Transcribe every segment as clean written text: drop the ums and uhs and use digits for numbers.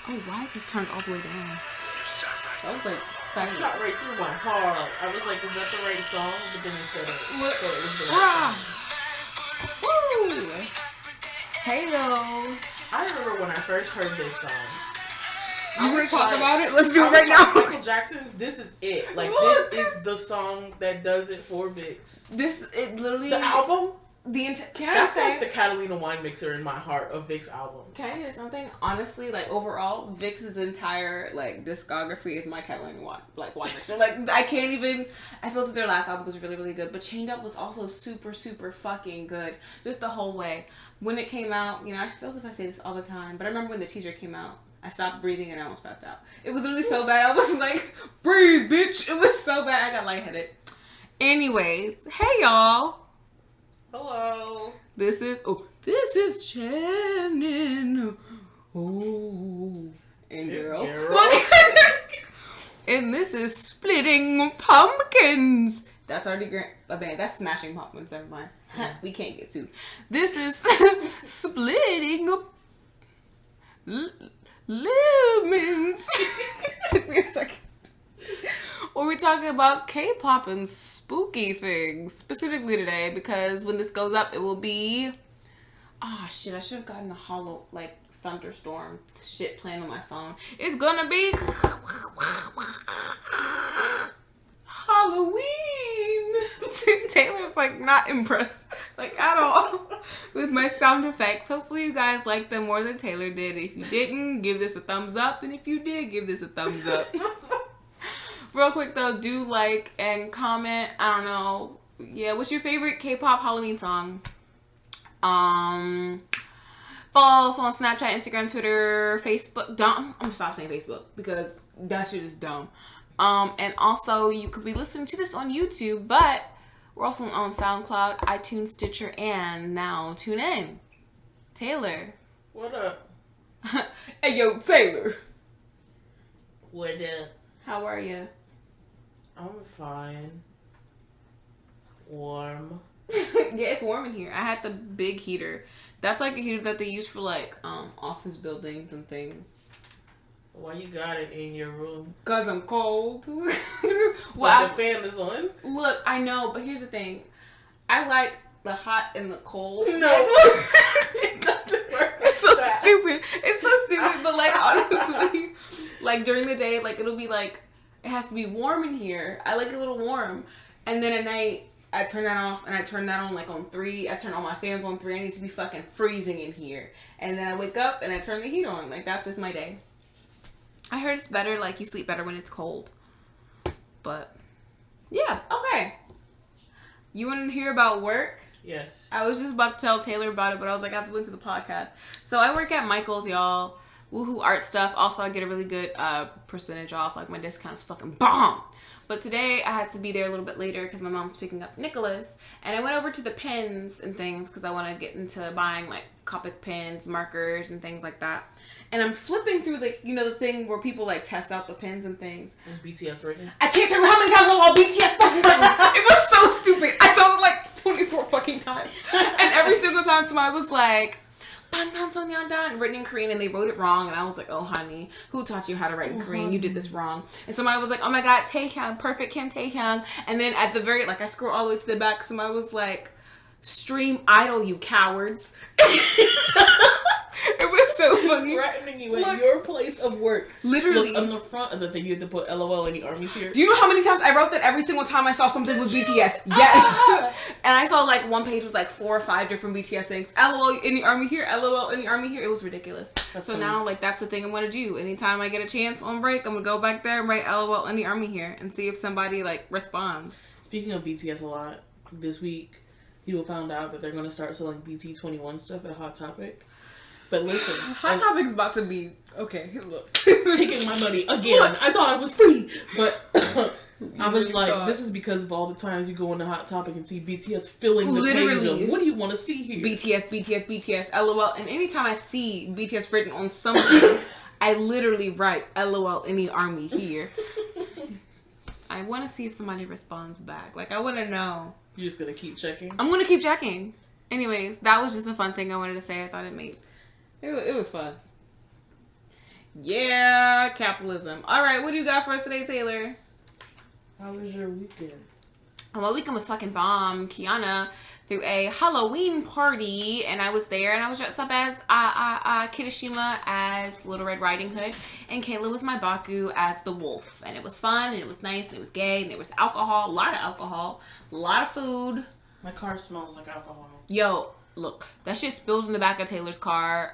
Oh, why is this turned all the way down? I was like, silent. Shot right through my heart. I was like, is that the right song? But then it said it. So it was the right song. Woo! Halo. I remember when I first heard this song. You want to talk about it? Let's do it right now. Michael Jackson's "This Is It." Like, this is the song that does it for Vicks. It literally... The album? That's like the Catalina wine mixer in my heart of Vicks albums. Can I say something? Honestly, like, overall, Vicks' entire, like, discography is my Catalina wine mixer. Like, I can't even... I feel like their last album was really, really good. But Chained Up was also super, super fucking good. Just the whole way. When it came out, you know, I feel as if I say this all the time, but I remember when the teaser came out, I stopped breathing and I almost passed out. It was literally so bad. I was like, breathe, bitch. It was so bad. I got lightheaded. Anyways, hey, y'all. Hello. This is Channon. Oh, and girl. And this is Splitting Pumpkins. That's already a band. That's Smashing Pumpkins. Never mind. We can't get sued. This is Splitting Lemons. Took me a second. Well, we're talking about K-pop and spooky things specifically today because when this goes up, it will be. Oh shit! I should have gotten a hollow thunderstorm shit playing on my phone. It's gonna be Halloween. Taylor's not impressed at all with my sound effects. Hopefully you guys like them more than Taylor did. If you didn't, give this a thumbs up, and if you did, give this a thumbs up. Real quick though, do like and comment. I don't know. Yeah, what's your favorite K-pop Halloween song? Follow us on Snapchat, Instagram, Twitter, Facebook. I'm gonna stop saying Facebook because that shit is dumb. And also you could be listening to this on YouTube, but we're also on SoundCloud, iTunes, Stitcher, and now TuneIn. Taylor. What up? Hey yo, Taylor. What up? How are you? I'm fine. Warm. Yeah, it's warm in here. I had the big heater. That's a heater that they use for office buildings and things. Why you got it in your room? Cause I'm cold. Well, the fan is on. Look, I know, but here's the thing. I like the hot and the cold. No, it doesn't work. It's so stupid. It's so stupid, but honestly, during the day, it'll be it has to be warm in here. I like it a little warm, and then at night I turn that off and I turn that on on 3. I turn all my fans on 3. I need to be fucking freezing in here, and then I wake up and I turn the heat on. That's just my day. I heard it's better, you sleep better when it's cold. But, yeah, okay. You want to hear about work? Yes. I was just about to tell Taylor about it, but I was I have to wait to the podcast. So I work at Michael's, y'all. Woohoo art stuff. Also, I get a really good percentage off. My discount is fucking bomb. But today, I had to be there a little bit later because my mom's picking up Nicholas. And I went over to the pens and things because I want to get into buying, Copic pens, markers, and things like that. And I'm flipping through the thing where people test out the pens and things. BTS written. I can't tell you how many times I saw BTS fucking written. It was so stupid. I saw it 24 fucking times. And every single time somebody was like, Bangtan written in Korean, and they wrote it wrong. And I was like, oh honey, who taught you how to write in Korean? You did this wrong. And somebody was like, oh my god, Taehyung, perfect Kim Taehyung. And then at the very, I scroll all the way to the back, somebody was like, stream idol, you cowards. It was so funny. Threatening you at your place of work. Literally. Look, on the front of the thing, you have to put LOL in the army here. Do you know how many times I wrote that every single time I saw something with BTS? Yes. And I saw one page was 4 or 5 different BTS things. LOL in the army here, LOL in the army here. It was ridiculous. That's funny. Now that's the thing I'm going to do. Anytime I get a chance on break, I'm going to go back there and write LOL in the army here and see if somebody responds. Speaking of BTS a lot, this week, people found out that they're going to start selling BT21 stuff at Hot Topic. But listen, Hot Topic's about to be okay. Look, taking my money again. Look. I thought it was free, but I was this is because of all the times you go into Hot Topic and see BTS filling the page of, what do you want to see here? BTS, LOL. And anytime I see BTS written on something, I literally write LOL in the army here. I want to see if somebody responds back. I want to know. You're just gonna keep checking? I'm gonna keep checking. Anyways, that was just a fun thing I wanted to say. I thought it was fun. Yeah, capitalism. All right, what do you got for us today, Taylor? How was your weekend? My weekend was fucking bomb. Kiana threw a Halloween party, and I was there, and I was dressed up as Kirishima as Little Red Riding Hood, and Kayla was my Baku as the wolf. And it was fun, and it was nice, and it was gay, and there was alcohol, a lot of alcohol, a lot of food. My car smells like alcohol. Yo, look, that shit spilled in the back of Taylor's car.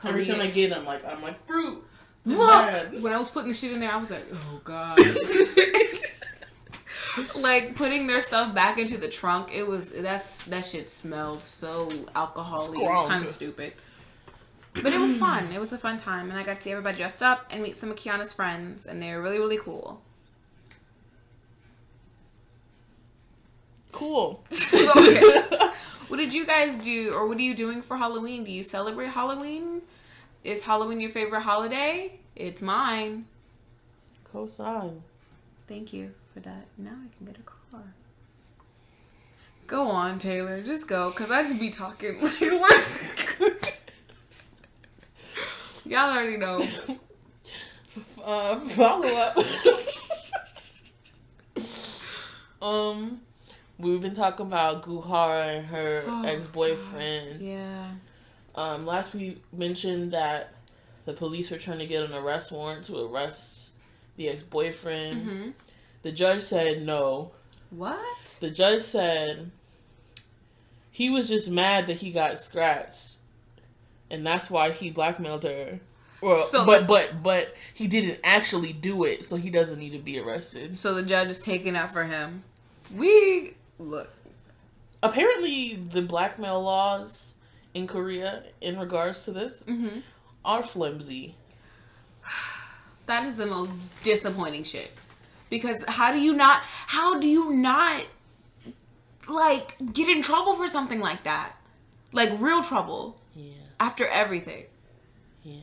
Every time I get them, I'm like, fruit. Look, when I was putting the shit in there, I was like, oh god. Like putting their stuff back into the trunk, that shit smelled so alcoholic. It was kind of stupid, but it was fun. It was a fun time, and I got to see everybody dressed up and meet some of Kiana's friends, and they were really, really cool. Cool. Okay. What did you guys do, or what are you doing for Halloween? Do you celebrate Halloween? Is Halloween your favorite holiday? It's mine. Cosign. Thank you for that. Now I can get a car. Go on, Taylor. Just go, because I just be talking. Like, y'all already know. Follow up. We've been talking about Guhara and her ex-boyfriend. God. Yeah. Last we mentioned that the police were trying to get an arrest warrant to arrest the ex-boyfriend. Mm-hmm. The judge said no. What? The judge said he was just mad that he got scratched, and that's why he blackmailed her. Well, so, but he didn't actually do it, so he doesn't need to be arrested. So the judge is taking up for him. Look. Apparently, the blackmail laws in Korea in regards to this are flimsy. That is the most disappointing shit. Because how do you not like get in trouble for something like that? Like real trouble. Yeah. After everything. Yeah.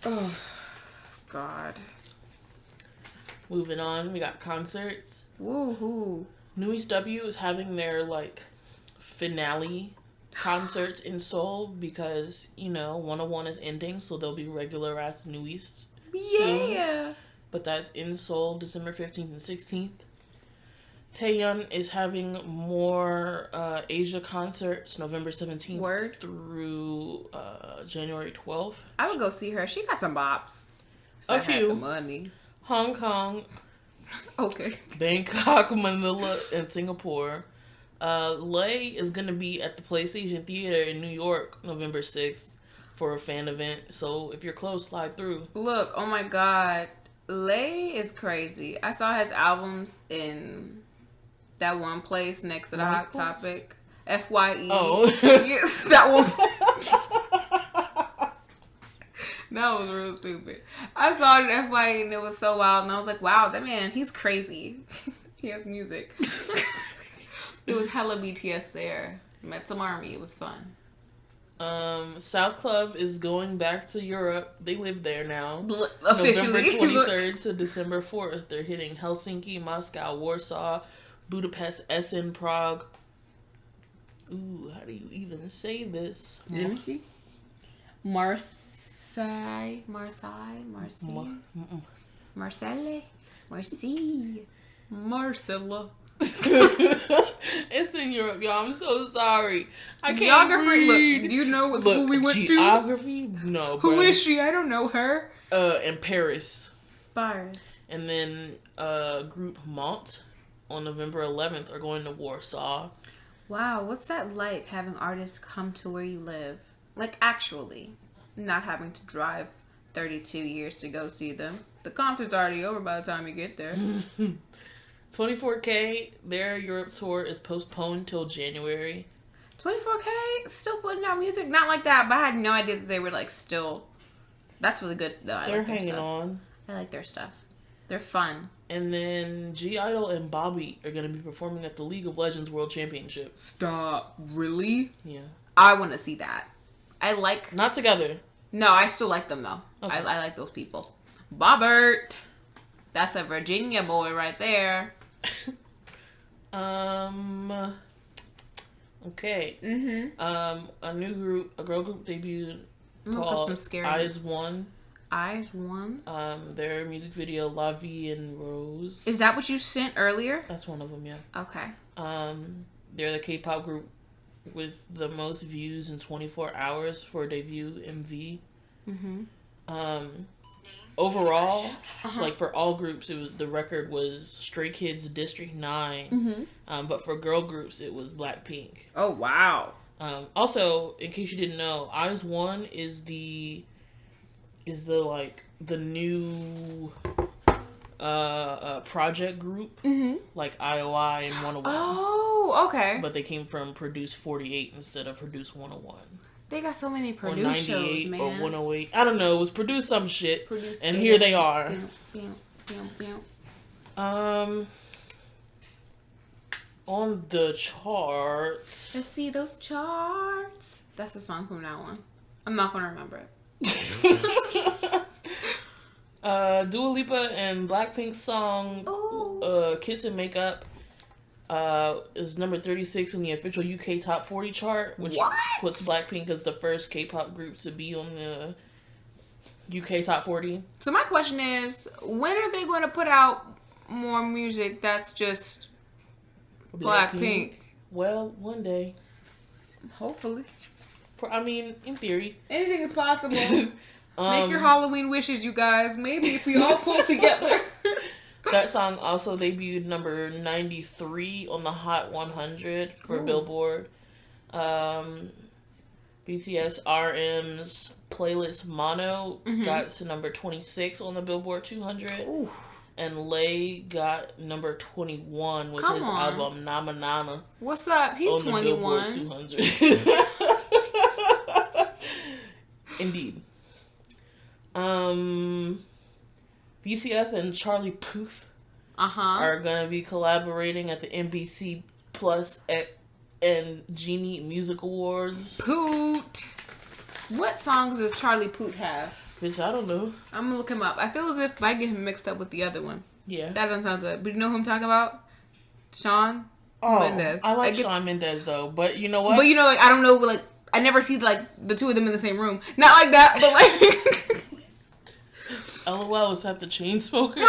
Oh God. Moving on, we got concerts. Woohoo. New East W is having their finale concerts in Seoul because 101 is ending, so there'll be regular ass New Easts. Yeah. Soon. But that's in Seoul, December 15th and 16th. Taeyeon is having more Asia concerts, November 17th through January 12th. I would go see her. She got some bops. A few. Had the money. Hong Kong. Okay. Bangkok, Manila, and Singapore. Lay is going to be at the PlayStation Theater in New York, November 6th for a fan event. So if you're close, slide through. Look, oh my God. Lay is crazy. I saw his albums in that one place next to the Hot Topic. FYE. Oh. Yes, that one. That was real stupid. I saw it in FYE and it was so wild. And I was like, wow, that man, he's crazy. He has music. It was hella BTS there. Met some army. It was fun. South Club is going back to Europe. They live there now. Officially. November 23rd to December 4th. They're hitting Helsinki, Moscow, Warsaw, Budapest, Essen, Prague. Ooh, how do you even say this? Marseille. Marcella. It's in Europe, y'all. I'm so sorry. I can't Geography. read. Look, do you know what school we went to? Geography? No. Who is she? I don't know her. In Paris. Paris. And then group Mont on November 11th are going to Warsaw. Wow, what's that like having artists come to where you live? Like actually, not having to drive 32 years to go see them. The concert's already over by the time you get there. 24K, their Europe tour is postponed till January. 24K still putting out music, not like that, but I had no idea that they were still. That's really good though. They're hanging on. I like their stuff. They're fun. And then G-Idol and Bobby are going to be performing at the League of Legends World Championship. Stop. Really? Yeah. I want to see that. Not together. No, I still like them though. Okay. I like those people. Bobbert. That's a Virginia boy right there. Okay. Mm-hmm. A girl group debuted called Eyes One. IZ*ONE. Their music video La Vie en Rose. Is that what you sent earlier? That's one of them, yeah. Okay. They're the K-pop group with the most views in 24 hours for debut MV. Overall, like for all groups, the record was Stray Kids District 9. But for girl groups, it was Blackpink. Oh wow! Also, in case you didn't know, IZ*ONE is the new project group, like IOI and 101. Oh, okay. But they came from Produce 48 instead of Produce 101. They got so many Produce shows, man. Or 108. I don't know. It was Produce some shit. And here they are. On the charts. Let's see those charts. That's a song from that one. I'm not gonna remember it. Dua Lipa and Blackpink's song Kiss and Make Up is number 36 on the official UK Top 40 chart, which puts Blackpink as the first K-pop group to be on the UK Top 40. So my question is, when are they going to put out more music that's just Blackpink? Well, one day. Hopefully. I mean, in theory. Anything is possible. Make your Halloween wishes, you guys. Maybe if we all pull together. That song also debuted number 93 on the Hot 100 for Billboard. BTS RM's Playlist Mono got to number 26 on the Billboard 200. Ooh. And Lay got number 21 with his album Nama Nama. What's up? He's 21. The Billboard 200. Indeed. BCF and Charlie Puth are going to be collaborating at the NBC Plus and Genie Music Awards. Poot! What songs does Charlie Puth have? Bitch, I don't know. I'm going to look him up. I feel as if I get him mixed up with the other one. Yeah. That doesn't sound good. But you know who I'm talking about? Shawn Mendes. I like Shawn Mendes, though. But you know what? But you know, like, I don't know, like, I never see, like, the two of them in the same room. Not like that, but, like... LOL, is that the Chainsmokers?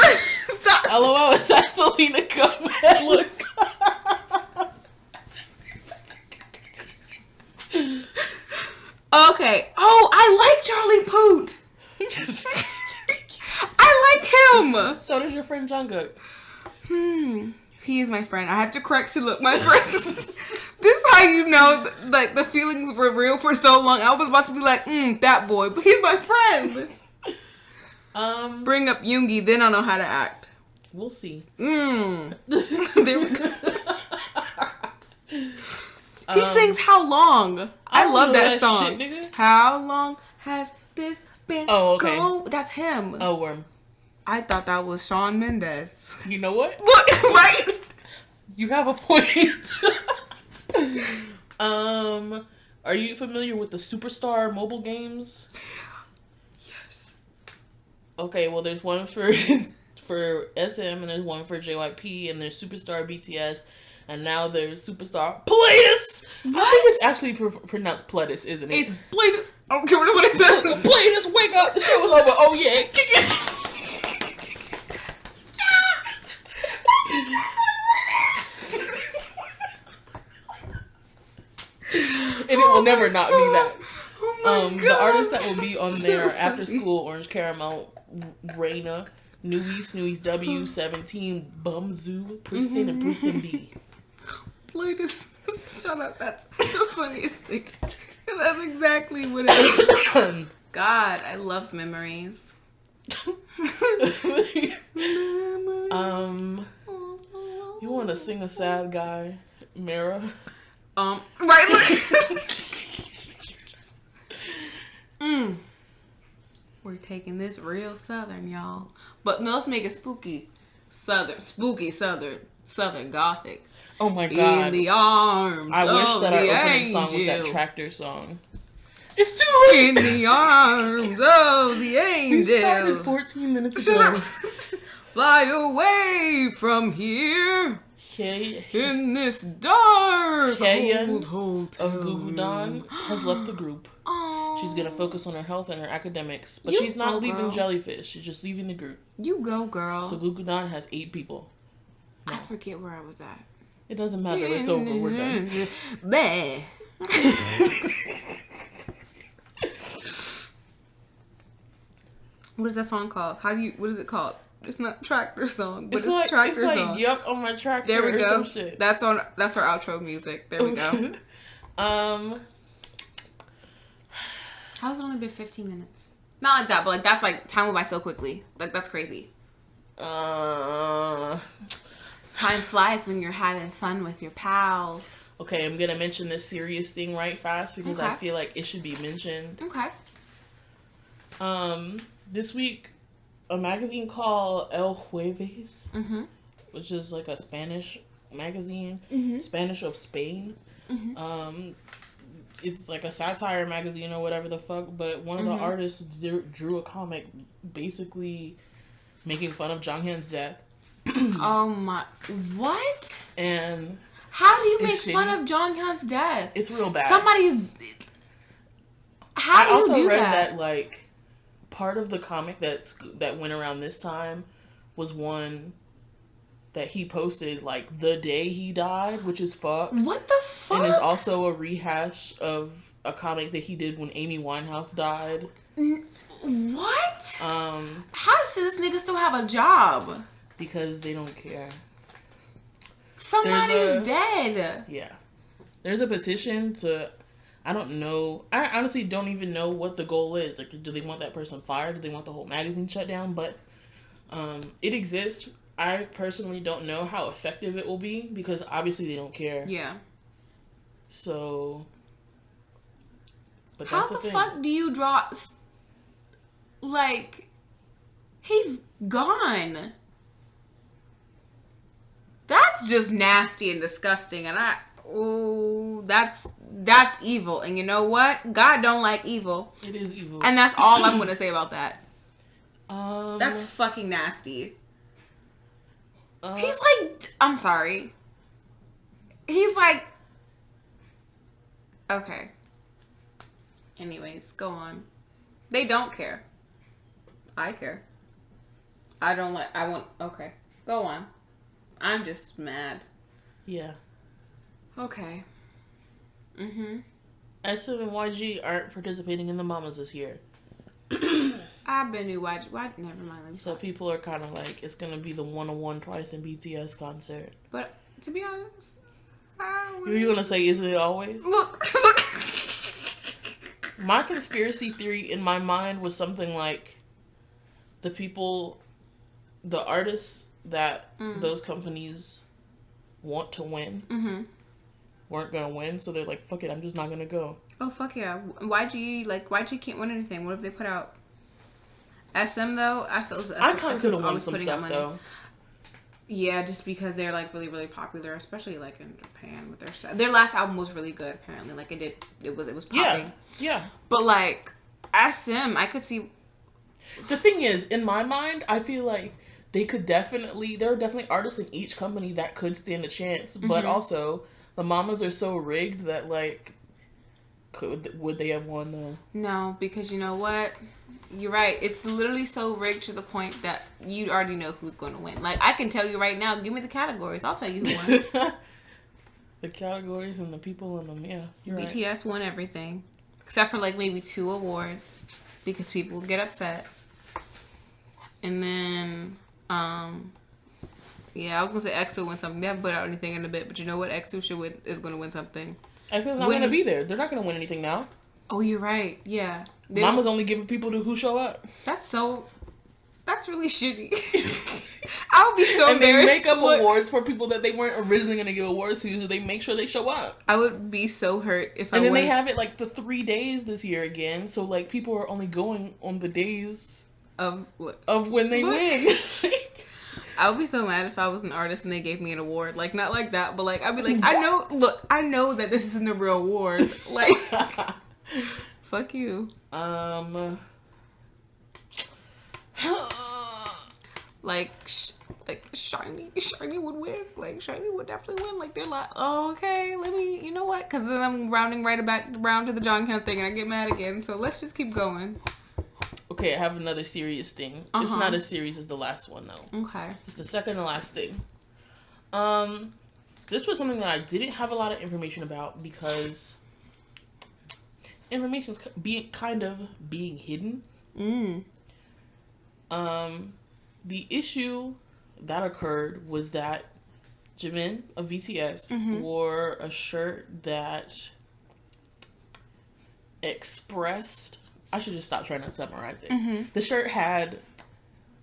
Stop. LOL, is that Selena Gomez? Okay. Oh, I like Charlie Puth. I like him. So does your friend Jungkook. He is my friend. I have to correct to look my friend. This is how you know, like, the feelings were real for so long. I was about to be like, that boy, but he's my friend. Bring up Yoongi, then I'll know how to act. We'll see. There we go. He sings How Long. I love that song. Shit, nigga. How long has this been? Oh, okay. That's him. Oh, worm. I thought that was Shawn Mendes. You know what? What? Right? You have a point. Are you familiar with the Superstar mobile games? Yes. Okay, well, there's one for SM and there's one for JYP and there's Superstar BTS and now there's Superstar Pledis. What? I think it's actually pronounced Pledis, isn't it? It's Pledis. I don't care what it says. Pledis, wake up! The show is over. Oh yeah. Stop. And it will never not be that. Oh the artists that will be on there After School, Orange Caramel, Reina, Newies W17, Bumzoo, Pristin, and Pristin B. Pledis. Shut up. That's the funniest thing. That's exactly what it is. God, I love memories. You want to sing a sad guy, Mara? Right, look. We're taking this real southern, y'all. But no, let's make it spooky southern gothic. Oh my god. In the arms I wish that our opening angel. song was that Tractor song. It's too late. In the arms of the angel. We started 14 minutes ago. Fly away from here. In this dark cold hotel of Gugudan has left the group. Aww. She's gonna focus on her health and her academics, but she's not leaving Jellyfish. She's just leaving the group. You go, girl. So Gugudan has 8 people. No. I forget where I was at. It doesn't matter. It's over. We're done. Bleh. What is that song called? What is it called? It's not tractor song, but it's tractor song. Yup, on my tractor. There we go. Some shit. That's our outro music. There we go. How's it only been 15 minutes? Not like that, but like that's like time went by so quickly. Like that's crazy. Time flies when you're having fun with your pals. Okay, I'm gonna mention this serious thing right fast because I feel like it should be mentioned. Okay. This week, a magazine called El Jueves, which is like a Spanish magazine, Spanish of Spain. It's like a satire magazine or whatever the fuck, but one of the artists drew a comic basically making fun of Jonghyun's death. Oh my... What? And... How do you make fun of Jonghyun's death? It's real bad. Somebody's... How do you do that? I also read that, like, part of the comic that went around this time was one that he posted, like, the day he died, which is fucked. What the fuck? And it's also a rehash of a comic that he did when Amy Winehouse died. What? How does this nigga still have a job? Because they don't care. Somebody's dead. Yeah. There's a petition to... I don't know. I honestly don't even know what the goal is. Like, do they want that person fired? Do they want the whole magazine shut down? But it exists. I personally don't know how effective it will be because obviously they don't care. Yeah. So... But how that's the fuck do you draw... Like... He's gone. That's just nasty and disgusting, and that's evil. And you know what? God don't like evil. It is evil. And that's all I'm gonna say about that. That's fucking nasty. He's like, I'm sorry. He's like, okay. Anyways, go on. They don't care. I care. Okay. Go on. I'm just mad. Yeah. Okay. SM and YG aren't participating in the Mamas this year. I've been to YG. Never mind. So people are kind of like, it's going to be the 101 Twice in BTS concert. But to be honest, you're going to say, isn't it always? Look. My conspiracy theory in my mind was something like the artists that those companies want to win weren't gonna win, so they're like, fuck it, I'm just not gonna go. Oh fuck yeah. YG can't win anything. What if they put out SM though? I kind of could have won some stuff though. Yeah, just because they're like really, really popular, especially like in Japan with their last album was really good apparently. Like it was popping. Yeah. But like SM, I could see. The thing is, in my mind, I feel like there are definitely artists in each company that could stand a chance, but also the Mamas are so rigged that like, would they have won though? No, because you know what? You're right. It's literally so rigged to the point that you already know who's going to win. Like, I can tell you right now, give me the categories. I'll tell you who won. The categories and the people in them, yeah. BTS won everything. Except for like maybe 2 awards. Because people get upset. And then, yeah, I was going to say EXO win something. They haven't put out anything in a bit, but you know what? EXO is going to win something. EXO's not going to be there. They're not going to win anything now. Oh, you're right. Yeah. Mama's only giving people who show up. That's really shitty. I would be so embarrassed. And they make up awards for people that they weren't originally going to give awards to, so they make sure they show up. I would be so hurt if And then they have it like the 3 days this year again, so like people are only going on the days of when they win. I would be so mad if I was an artist and they gave me an award. Like, not like that, but like, I'd be like, I know that this isn't a real award. Like, fuck you. Like, like Shiny would win. Like Shiny would definitely win. Like they're like, oh, okay, let me, you know what? Because then I'm rounding right back around to the John Kent thing, and I get mad again. So let's just keep going. Okay, I have another serious thing. It's not as serious as the last one though. Okay. It's the second to last thing. This was something that I didn't have a lot of information about because information's being hidden. The issue that occurred was that Jimin of BTS wore a shirt that expressed. I should just stop trying to summarize it. The shirt had,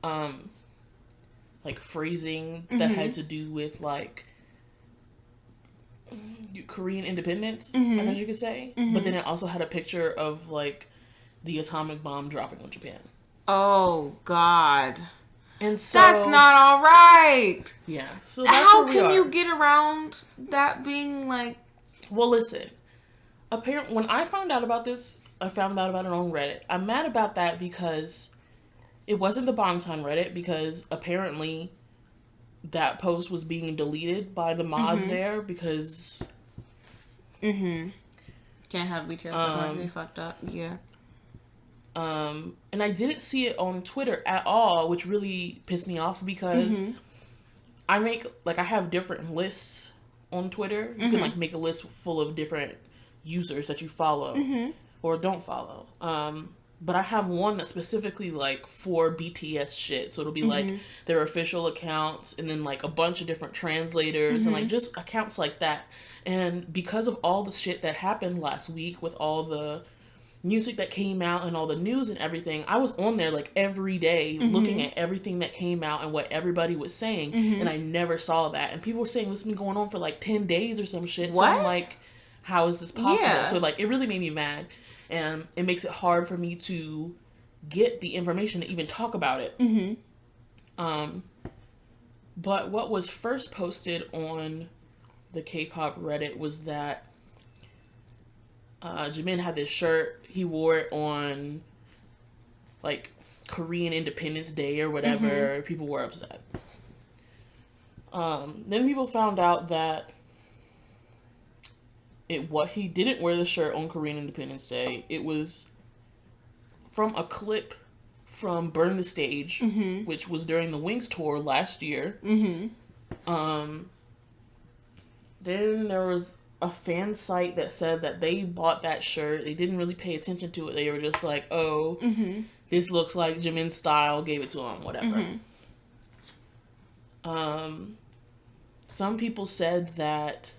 like phrasing that had to do with like Korean independence, I guess you could say. But then it also had a picture of like the atomic bomb dropping on Japan. Oh God. And so that's not all right. Yeah. So that's how can you get around that being like? Well, listen. Apparently, when I found out about this, I found out about it on Reddit. I'm mad about that because it wasn't the Bangtan Reddit, because apparently that post was being deleted by the mods there because can't have BTS like they fucked up. Yeah. And I didn't see it on Twitter at all, which really pissed me off because I have different lists on Twitter. You can like make a list full of different users that you follow or don't follow. But I have one that's specifically like for BTS shit. So it'll be like their official accounts and then like a bunch of different translators and like just accounts like that. And because of all the shit that happened last week with all the music that came out and all the news and everything, I was on there like every day looking at everything that came out and what everybody was saying, and I never saw that. And people were saying this has been going on for like 10 days or some shit. What? So I'm like, how is this possible? Yeah. So like it really made me mad, and it makes it hard for me to get the information to even talk about it. But what was first posted on the K-pop Reddit was that Jimin had this shirt. He wore it on like Korean Independence Day or whatever. People were upset. Then people found out that he didn't wear the shirt on Korean Independence Day. It was from a clip from Burn the Stage, which was during the Wings tour last year. Then there was a fan site that said that they bought that shirt. They didn't really pay attention to it. They were just like, oh, this looks like Jimin's style, gave it to him, whatever. Some people said that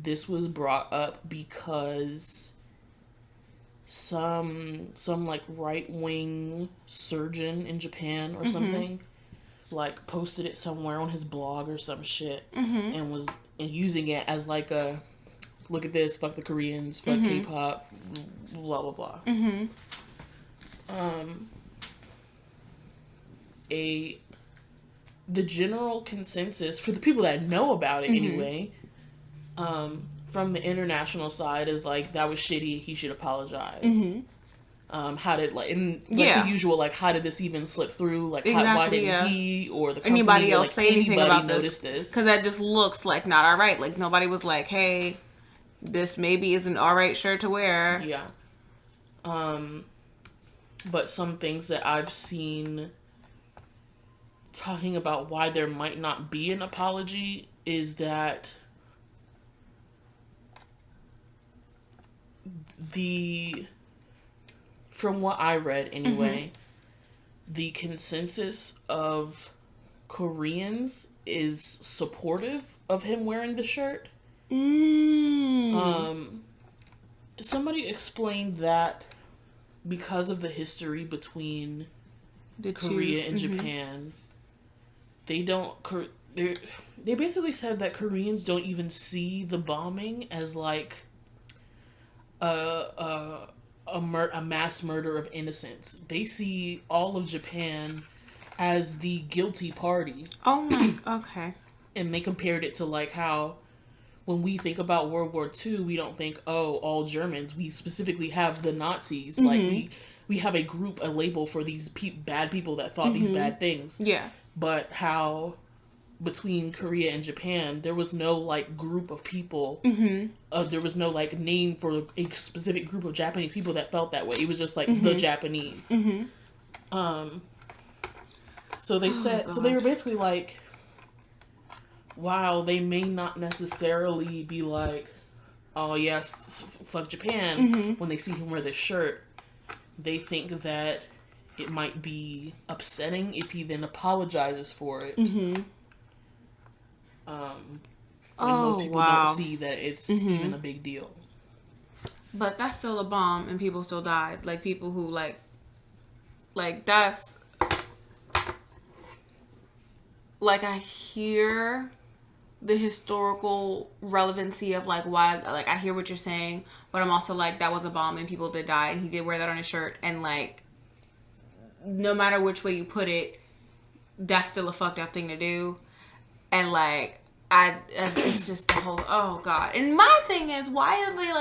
this was brought up because some like right-wing surgeon in Japan or something like posted it somewhere on his blog or some shit and was using it as like a look at this, fuck the Koreans, fuck K-pop, blah blah blah. The general consensus for the people that know about it anyway, from the international side is like, that was shitty, he should apologize. How did the usual, like, how did this even slip through? Like, why didn't he or the company anybody else like, say anything about this? Because that just looks like not all right. Like, nobody was like, hey, this maybe is an all right shirt to wear. Yeah. But some things that I've seen talking about why there might not be an apology is that from what I read anyway, the consensus of Koreans is supportive of him wearing the shirt. Somebody explained that because of the history between Korea and Japan, they basically said that Koreans don't even see the bombing as like a mass murder of innocents. They see all of Japan as the guilty party. Oh my, okay. And they compared it to like how when we think about World War II, we don't think, oh, all Germans. We specifically have the Nazis. Like we have a label for these bad people that thought these bad things. Yeah. But how between Korea and Japan, there was no like group of people. There was no like name for a specific group of Japanese people that felt that way. It was just like the Japanese. So they said, so they were basically like, wow, they may not necessarily be like, oh yes, fuck Japan, when they see him wear this shirt. They think that it might be upsetting if he then apologizes for it. When most people don't see that it's even a big deal. But that's still a bomb, and people still died. Like, people who, like that's... Like, I hear the historical relevancy of, like, why... Like, I hear what you're saying, but I'm also like, that was a bomb, and people did die, and he did wear that on his shirt, and, like, no matter which way you put it, that's still a fucked up thing to do. And, like... it's just the whole, oh god. And my thing is, why are they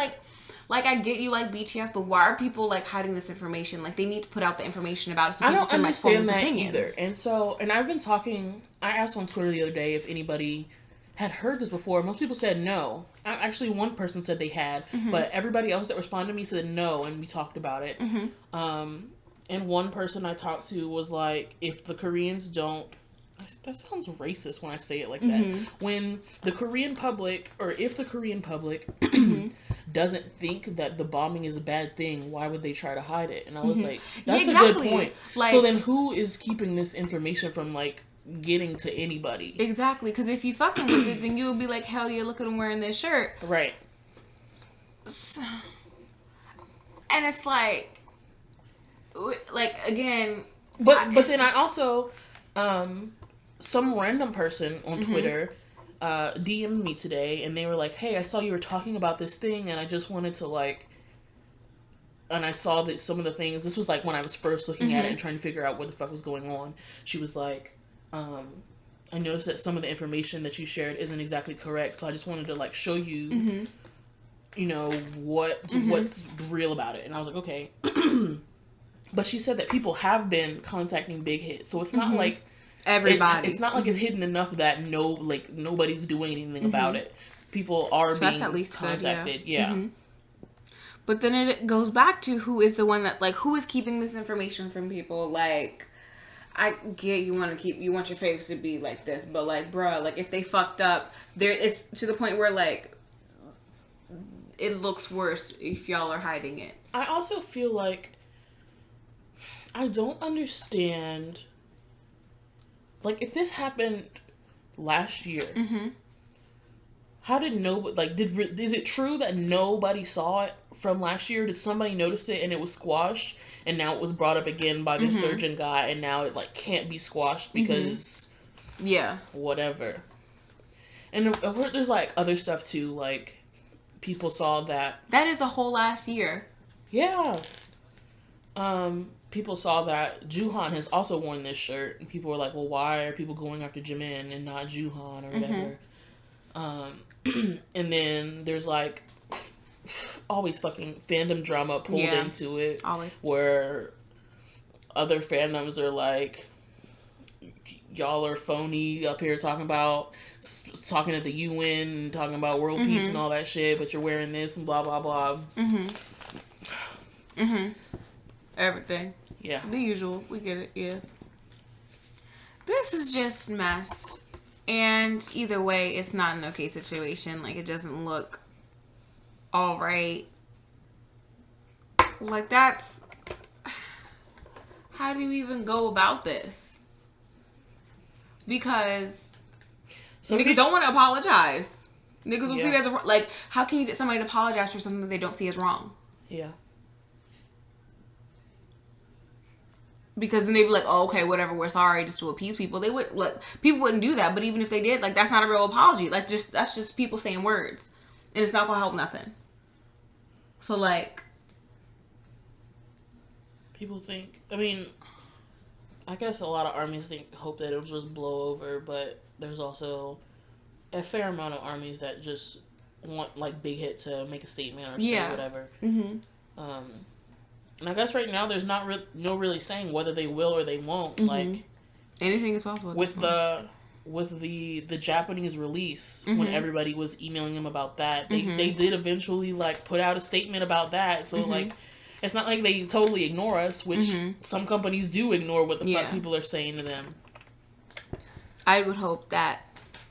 like I get you like BTS, but why are people like hiding this information? Like, they need to put out the information about it so people can like form their opinions. Either. And so, and I've been talking, I asked on Twitter the other day if anybody had heard this before. Most people said no. Actually, one person said they had, but everybody else that responded to me said no, and we talked about it. And one person I talked to was like, if the Koreans don't, that sounds racist when I say it like that. When the Korean public, or if the Korean public doesn't think that the bombing is a bad thing, why would they try to hide it? And I was like, that's a good point. Like, so then who is keeping this information from, like, getting to anybody? Exactly, because if you fucking with it, then you'll be like, hell yeah, look at him wearing this shirt. Right. So, and it's like again... But then I also... some random person on Twitter DM'd me today, and they were like, hey, I saw you were talking about this thing, and I just wanted to like, and I saw that some of the things, this was like when I was first looking at it and trying to figure out what the fuck was going on. She was like, I noticed that some of the information that you shared isn't exactly correct, so I just wanted to like show you you know what's real about it. And I was like, okay. But she said that people have been contacting Big Hit, so it's not like everybody. It's not like it's hidden enough that nobody's doing anything about it. People are being that's at least contacted. Good, yeah. But then it goes back to who is the one that like who is keeping this information from people. Like, I get you want your faves to be like this, but like, bruh, like if they fucked up, it's to the point where like it looks worse if y'all are hiding it. I also feel like I don't understand. Like, if this happened last year, how did nobody, like, is it true that nobody saw it from last year? Did somebody notice it and it was squashed, and now it was brought up again by the surgeon guy, and now it, like, can't be squashed because, whatever. And there's, like, other stuff, too, like, people saw that. That is a whole last year. Yeah. People saw that Juhan has also worn this shirt, and people were like, well, why are people going after Jimin and not Juhan or whatever? And then there's like always fucking fandom drama pulled into it. Always. Where other fandoms are like, y'all are phony up here talking at the UN and talking about world peace and all that shit, but you're wearing this and blah, blah, blah. Everything. Yeah. The usual. We get it. Yeah. This is just mess. And either way, it's not an okay situation. Like, it doesn't look alright. Like, that's... How do you even go about this? Because niggas don't want to apologize. Niggas will see it as a... Like, how can you get somebody to apologize for something that they don't see as wrong? Yeah. Because then they'd be like, oh, okay, whatever, we're sorry, just to appease people. They would, like, people wouldn't do that, but even if they did, like, that's not a real apology. Like, that's just people saying words. And it's not gonna help nothing. So, like... People think... I mean, I guess a lot of armies hope that it'll just blow over, but there's also a fair amount of armies that just want, like, Big Hit to make a statement or say whatever. And I guess right now there's no really saying whether they will or they won't. Like, anything is possible. With the with the Japanese release, when everybody was emailing them about that, they did eventually like put out a statement about that. So like, it's not like they totally ignore us, which some companies do ignore what the fuck people are saying to them. I would hope that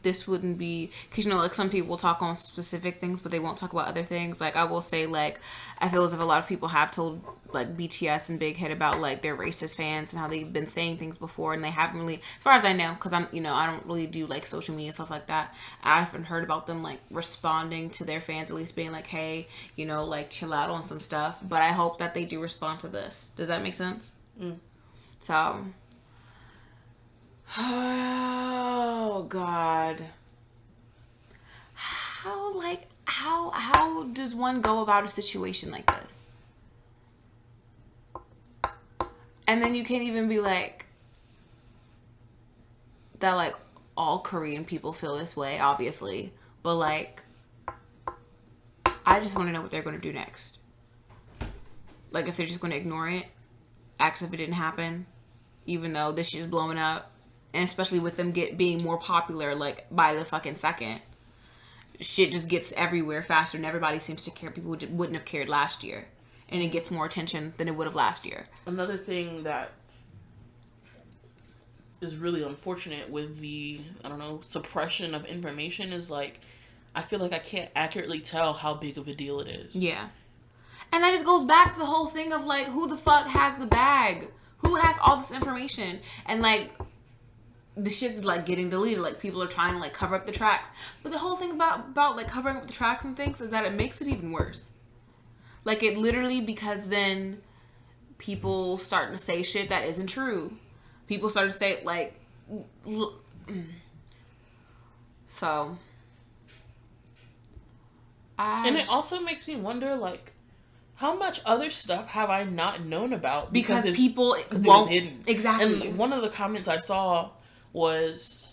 this wouldn't be, because, you know, like, some people talk on specific things, but they won't talk about other things. Like, I will say, like, I feel as if a lot of people have told, like, BTS and Big Hit about, like, their racist fans and how they've been saying things before, and they haven't really, as far as I know, because I'm, you know, I don't really do, like, social media and stuff like that. I haven't heard about them, like, responding to their fans, at least being like, hey, you know, like, chill out on some stuff. But I hope that they do respond to this. Does that make sense? So... oh God, how does one go about a situation like this? And then you can't even be like that, like, all Korean people feel this way, obviously, but like, I just want to know what they're going to do next. Like, if they're just going to ignore it, act as if it didn't happen, even though this shit is blowing up. And especially with them being more popular, like, by the fucking second. Shit just gets everywhere faster, and everybody seems to care. People wouldn't have cared last year. And it gets more attention than it would have last year. Another thing that is really unfortunate with the, I don't know, suppression of information is, like, I feel like I can't accurately tell how big of a deal it is. Yeah. And that just goes back to the whole thing of, like, who the fuck has the bag? Who has all this information? And, like... the shit's, like, getting deleted. Like, people are trying to, like, cover up the tracks. But the whole thing about like, covering up the tracks and things is that it makes it even worse. Like, it literally, because then people start to say shit that isn't true. People start to say, like... so... and it also makes me wonder, like, how much other stuff have I not known about? Because people it was hidden. Exactly. And one of the comments I saw was,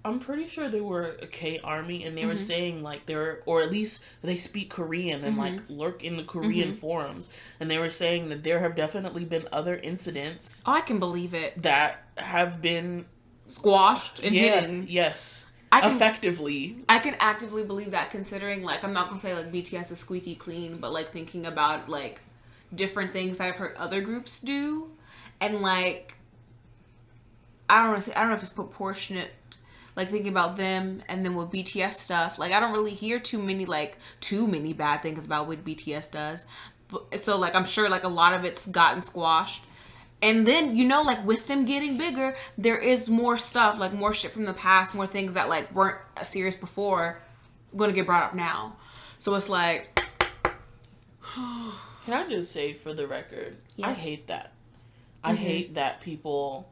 I'm pretty sure they were a K-Army, and they were saying, like, or at least they speak Korean and, like, lurk in the Korean forums. And they were saying that there have definitely been other incidents. Oh, I can believe it. That have been... squashed and hidden. Yes. Effectively. I can actively believe that, considering, like, I'm not going to say, like, BTS is squeaky clean, but, like, thinking about, like, different things that I've heard other groups do. And, like... I don't know if it's proportionate, like, thinking about them, and then with BTS stuff, like, I don't really hear too many bad things about what BTS does, but, so, like, I'm sure, like, a lot of it's gotten squashed, and then, you know, like, with them getting bigger, there is more stuff, like, more shit from the past, more things that, like, weren't serious before, gonna get brought up now, so it's like... Can I just say, for the record, yes. I hate that. I hate that people...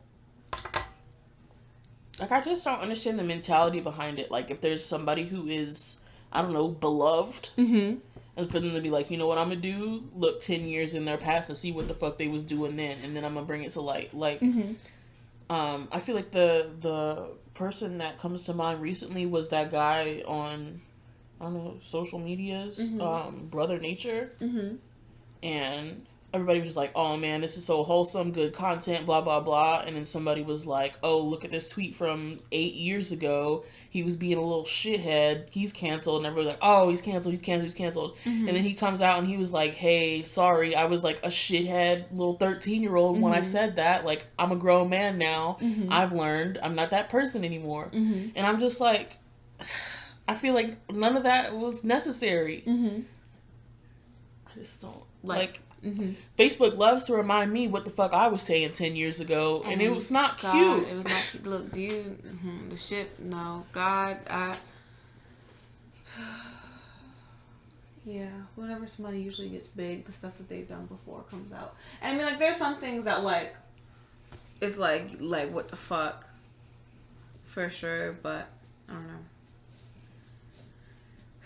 like, I just don't understand the mentality behind it. Like, if there's somebody who is, I don't know, beloved, and for them to be like, you know what I'm gonna do? Look 10 years in their past and see what the fuck they was doing then, and then I'm gonna bring it to light. Like, I feel like the person that comes to mind recently was that guy on, I don't know, social medias, Brother Nature, and... everybody was just like, oh man, this is so wholesome, good content, blah, blah, blah. And then somebody was like, oh, look at this tweet from 8 years ago. He was being a little shithead. He's canceled. And everybody's like, oh, he's canceled. And then he comes out and he was like, hey, sorry, I was like a shithead little 13-year-old when I said that. Like, I'm a grown man now. I've learned I'm not that person anymore. And I'm just like, I feel like none of that was necessary. I just don't like Facebook loves to remind me what the fuck I was saying 10 years ago, and it was not cute. It was not cute. Look, dude, the shit, no, God, yeah, whenever somebody usually gets big, the stuff that they've done before comes out. And I mean, like, there's some things that, like, it's like, what the fuck, for sure, but, I don't know.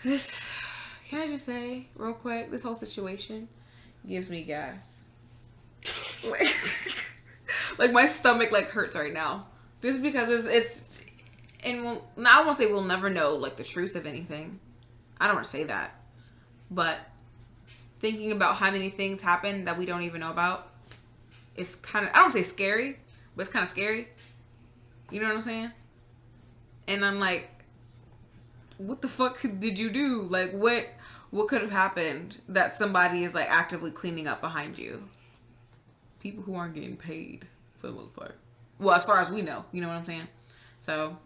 This, can I just say, real quick, this whole situation gives me gas. Like, my stomach, like, hurts right now. Just because it's and I won't say we'll never know, like, the truth of anything. I don't want to say that. But thinking about how many things happen that we don't even know about is kind of, I don't say scary, but it's kind of scary. You know what I'm saying? And I'm like, what the fuck did you do? Like, what could have happened that somebody is like actively cleaning up behind you? People who aren't getting paid for the most part. Well, as far as we know, you know what I'm saying? So,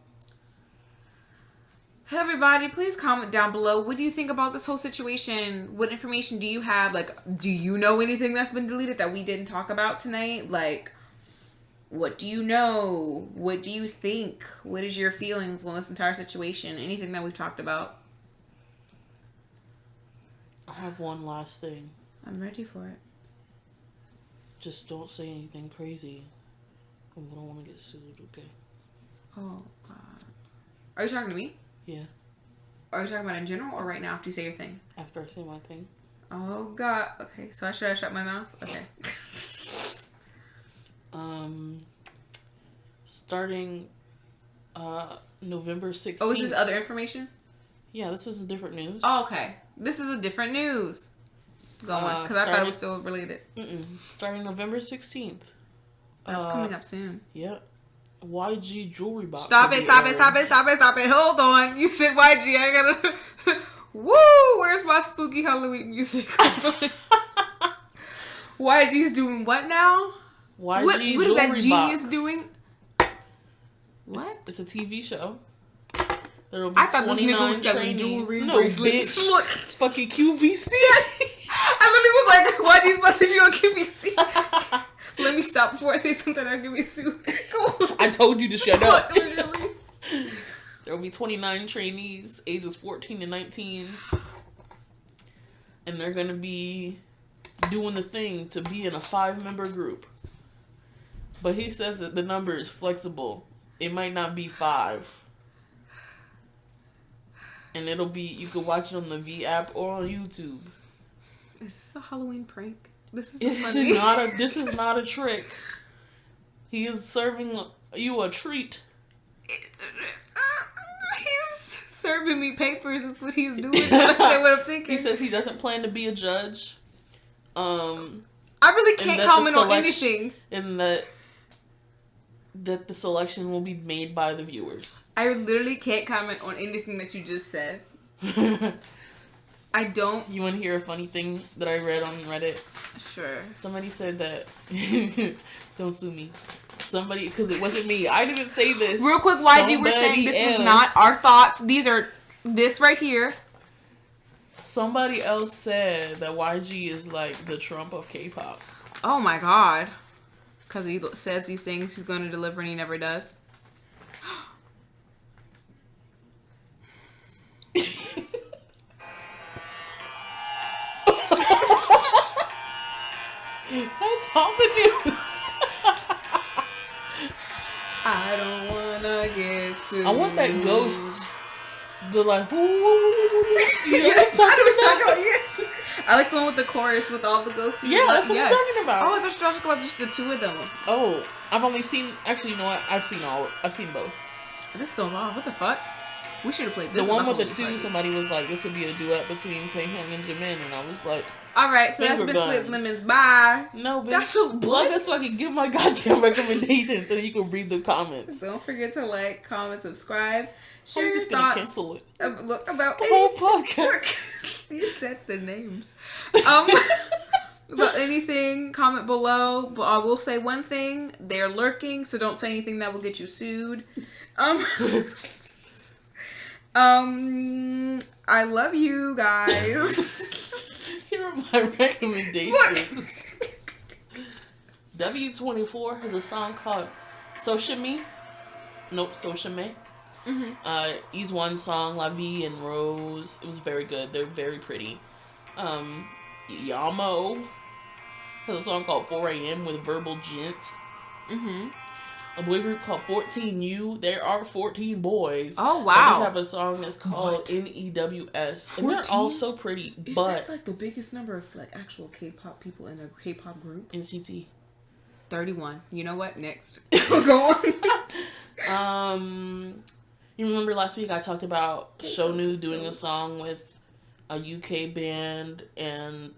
everybody, please comment down below. What do you think about this whole situation? What information do you have? Like, do you know anything that's been deleted that we didn't talk about tonight? Like, what do you know? What do you think? What is your feelings on this entire situation? Anything that we've talked about? I have one last thing. I'm ready for it. Just don't say anything crazy. I don't want to get sued, okay? Oh, God. Are you talking to me? Yeah. Are you talking about in general or right now after you say your thing? After I say my thing. Oh, God. Okay, so should I shut my mouth? Okay. Starting November 16th. Oh, is this other information? Yeah, this is a different news. Oh, okay. This is a different news. Go on, because I thought it was still related. Starting November 16th. That's coming up soon. Yep. YG jewelry box. Stop it. Hold on. You said YG. I gotta... Woo! Where's my spooky Halloween music? YG's doing what now? YG what is that genius box. doing? What? It's a TV show. There will be I thought this nigga was selling jewelry bracelets. Bitch. Fucking QVC. I literally was like, YG's about to be on QVC. Let me stop before I say something that'll give me sued. Go on. I told you to shut up. Literally. There will be 29 trainees, ages 14 to 19. And they're going to be doing the thing to be in a 5-member group. But he says that the number is flexible. It might not be 5. And it'll be, you can watch it on the V app or on YouTube. Is this a Halloween prank? This is This is not a trick. He is serving you a treat. He's serving me papers. That's what he's doing. That's what I'm thinking. He says he doesn't plan to be a judge. I really can't comment on anything. And that the selection will be made by the viewers. I literally can't comment on anything that you just said. I don't. You want to hear a funny thing that I read on Reddit? Sure. Somebody said that. Don't sue me. Somebody, because it wasn't me. I didn't say this. Real quick, YG, we're saying this was not our thoughts. These are this right here. Somebody else said that YG is like the Trump of K-pop. Oh my God. Because he says these things he's going to deliver and he never does. That's all the news. I don't want to get sued. I want that ghost. The like, you know yes, what I'm talking about? I like the one with the chorus with all the ghosts. Yeah, that's what I'm talking about. Oh, I thought you were talking about just the two of them. Oh, I've only seen. Actually, you know what? I've seen both. This goes on. What the fuck? We should have played this. The one with the two. Party. Somebody was like, "This would be a duet between Taehyung and Jimin," and I was like, "All right, so that's Bitch Lemons. Bye." No, bitch. That's so plug us so I can give my goddamn recommendations, so you can read the comments. Don't forget to like, comment, subscribe. Share your thoughts. Cancel it. Look about the whole podcast. You said the names. About anything, comment below. But I will say one thing: they're lurking, so don't say anything that will get you sued. I love you guys. Here are my recommendations. W24 has a song called Soshime. Nope, Soshime. He's one song, La Vie and Rose. It was very good. They're very pretty. Yamo has a song called 4 a.m. with Verbal Gent. A boy group called 14U. There are 14 boys. Oh, wow. They have a song that's called NEWS. And they're all so pretty. Is that like the biggest number of like actual K-pop people in a K-pop group? NCT. 31. You know what? Next. Go on. You remember last week I talked about Shonu doing a song with a UK band and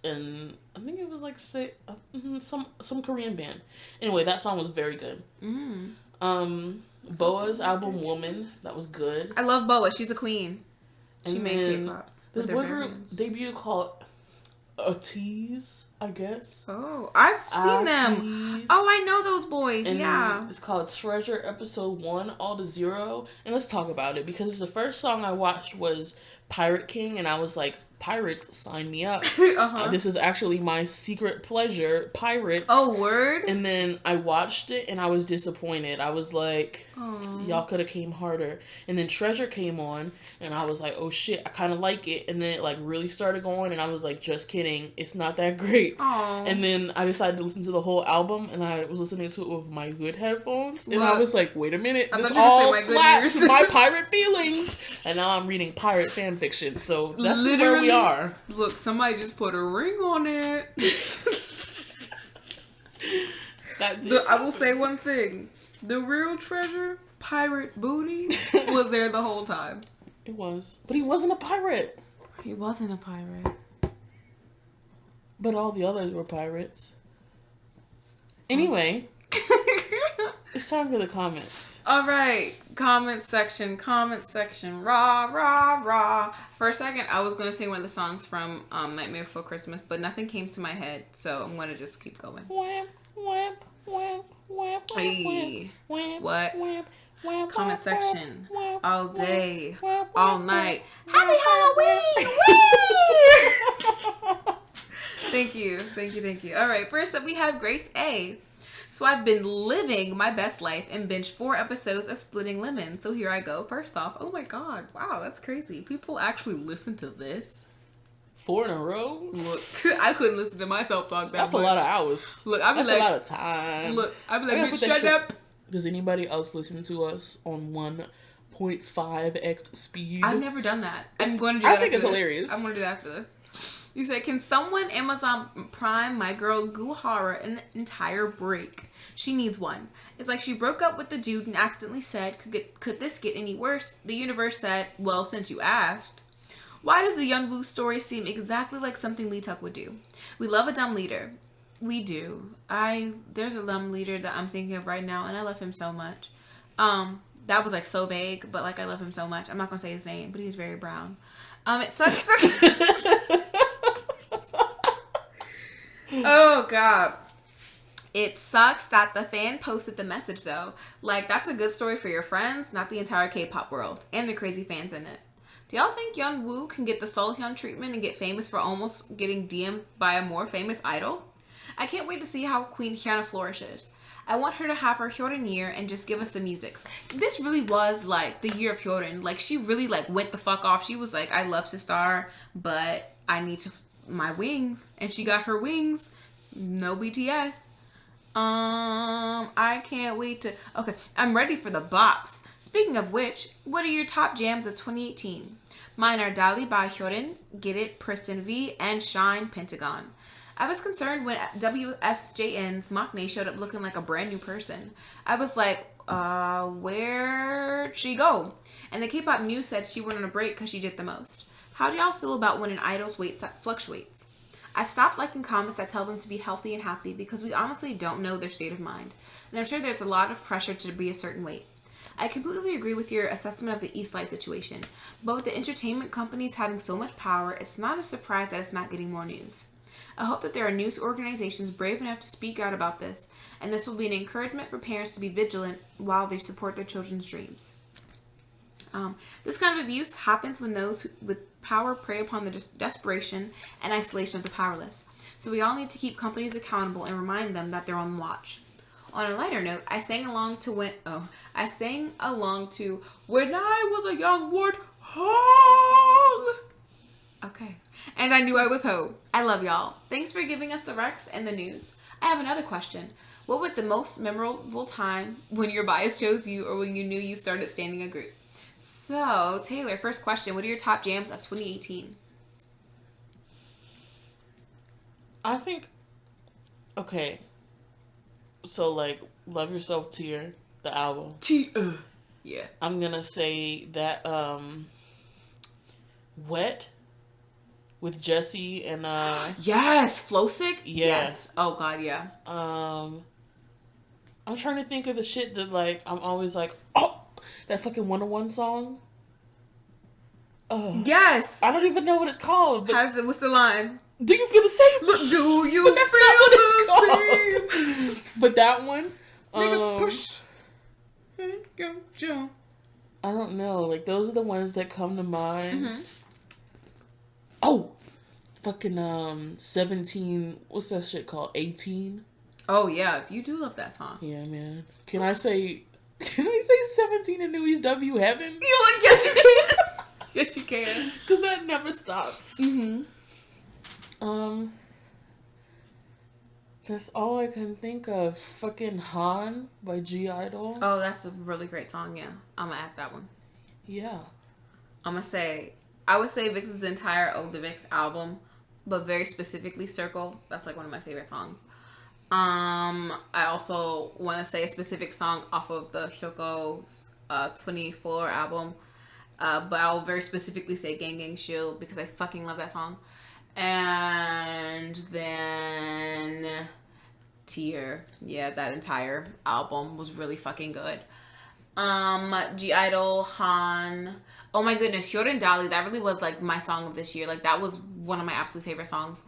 I think it was like some Korean band. Anyway, that song was very good. Boa's album Woman, that was good. I love Boa. She's a queen. She And made K-pop. This boy group debut called A Tease, I guess. Oh, I've seen them. Oh, I know those boys. And yeah. It's called Treasure Episode 1, All to Zero. And let's talk about it, because the first song I watched was Pirate King, and I was like, pirates, sign me up. This is actually my secret pleasure, pirates. Oh, word? And then I watched it, and I was disappointed. I was like, y'all could have came harder. And then Treasure came on, and I was like, oh shit, I kind of like it. And then it like really started going, and I was like, just kidding, it's not that great. Aww. And then I decided to listen to the whole album, and I was listening to it with my good headphones. And I was like, wait a minute, this all slaps my pirate feelings. And now I'm reading pirate fan fiction, so that's where we are. Look, somebody just put a ring on it. I will say one thing. The real treasure, pirate booty, was there the whole time. It was. But he wasn't a pirate. He wasn't a pirate. But all the others were pirates. Anyway, it's time for the comments. All right, comment section. Rah, rah, rah. For a second, I was going to sing one of the songs from Nightmare Before Christmas, but nothing came to my head, so I'm going to just keep going. Hey, what? Comment section. All day, all night. Happy Halloween! Thank you. All right, first up we have Grace A. So I've been living my best life and binged 4 episodes of Splitting Lemon. So here I go. First off, oh my god, wow, that's crazy. People actually listen to this. 4 in a row? Look, I couldn't listen to myself talk that That's much. a lot of hours. Look, I'd be that's like, a lot of time. Look, I'd be like, bitch, shut up. Does anybody else listen to us on 1.5x speed? I've never done that. I'm going to do that. I think it's hilarious. I'm going to do that after this. You say, can someone Amazon Prime my girl Guhara an entire break? She needs one. It's like she broke up with the dude and accidentally said, could this get any worse? The universe said, well, since you asked. Why does the Yeonwoo story seem exactly like something Lee Tuck would do? We love a dumb leader. We do. There's a dumb leader that I'm thinking of right now, and I love him so much. That was like so vague, but like I love him so much. I'm not gonna say his name, but he's very brown. It sucks. Oh god. It sucks that the fan posted the message though. Like, that's a good story for your friends, not the entire K-pop world and the crazy fans in it. Do y'all think Yeonwoo can get the Seolhyun treatment and get famous for almost getting DM'd by a more famous idol? I can't wait to see how Queen Kiana flourishes. I want her to have her Hyorin year and just give us the musics. This really was like the year of Hyorin. Like, she really like went the fuck off. She was like, I love Sistar, but I need my wings. And she got her wings. No BTS. I can't wait to... Okay, I'm ready for the bops. Speaking of which, what are your top jams of 2018? Mine are Dali by Hyorin, Get It, Pristin V, and Shine Pentagon. I was concerned when WSJN's Maknae showed up looking like a brand new person. I was like, where'd she go? And the K-pop news said she went on a break because she did the most. How do y'all feel about when an idol's weight fluctuates? I've stopped liking comments that tell them to be healthy and happy because we honestly don't know their state of mind. And I'm sure there's a lot of pressure to be a certain weight. I completely agree with your assessment of the Eastlight situation, but with the entertainment companies having so much power, it's not a surprise that it's not getting more news. I hope that there are news organizations brave enough to speak out about this, and this will be an encouragement for parents to be vigilant while they support their children's dreams. This kind of abuse happens when those with power prey upon the desperation and isolation of the powerless. So we all need to keep companies accountable and remind them that they're on watch. On a lighter note, I sang along to When I Was a Young Warthog. Okay. And I knew I was ho. I love y'all. Thanks for giving us the Rex and the news. I have another question. What was the most memorable time when your bias chose you or when you knew you started standing a group? So, Taylor, first question. What are your top jams of 2018? I think, okay, so like, Love Yourself Tear, the album. Yeah. I'm gonna say that, Wet with Jessie and, Yes! Flow Sick? Yeah. Yes. Oh, God, yeah. I'm trying to think of the shit that, like, I'm always like, oh, that fucking 101 song. Yes. I don't even know what it's called. But what's the line? Do you feel the same? Look, do you feel the same? But that one, push and go jump. I don't know. Like, those are the ones that come to mind. Mm-hmm. Oh, fucking 17. What's that shit called? 18. Oh yeah, you do love that song. Yeah, man. Can I say 17 in Newie's W Heaven? You like, yes you can. Yes you can. Because that never stops. Mm-hmm. That's all I can think of. Fucking Han by G-Idol. Oh, that's a really great song, yeah. I'm gonna add that one. Yeah. I would say Vix's entire Oh the Vix album, but very specifically Circle. That's like one of my favorite songs. I also want to say a specific song off of the Hyoko's 24 album. But I'll very specifically say Gang Gang Shield because I fucking love that song. And then Tear. Yeah, that entire album was really fucking good. G-Idol, Han. Oh my goodness, Hyorin Dali. That really was like my song of this year. Like that was one of my absolute favorite songs.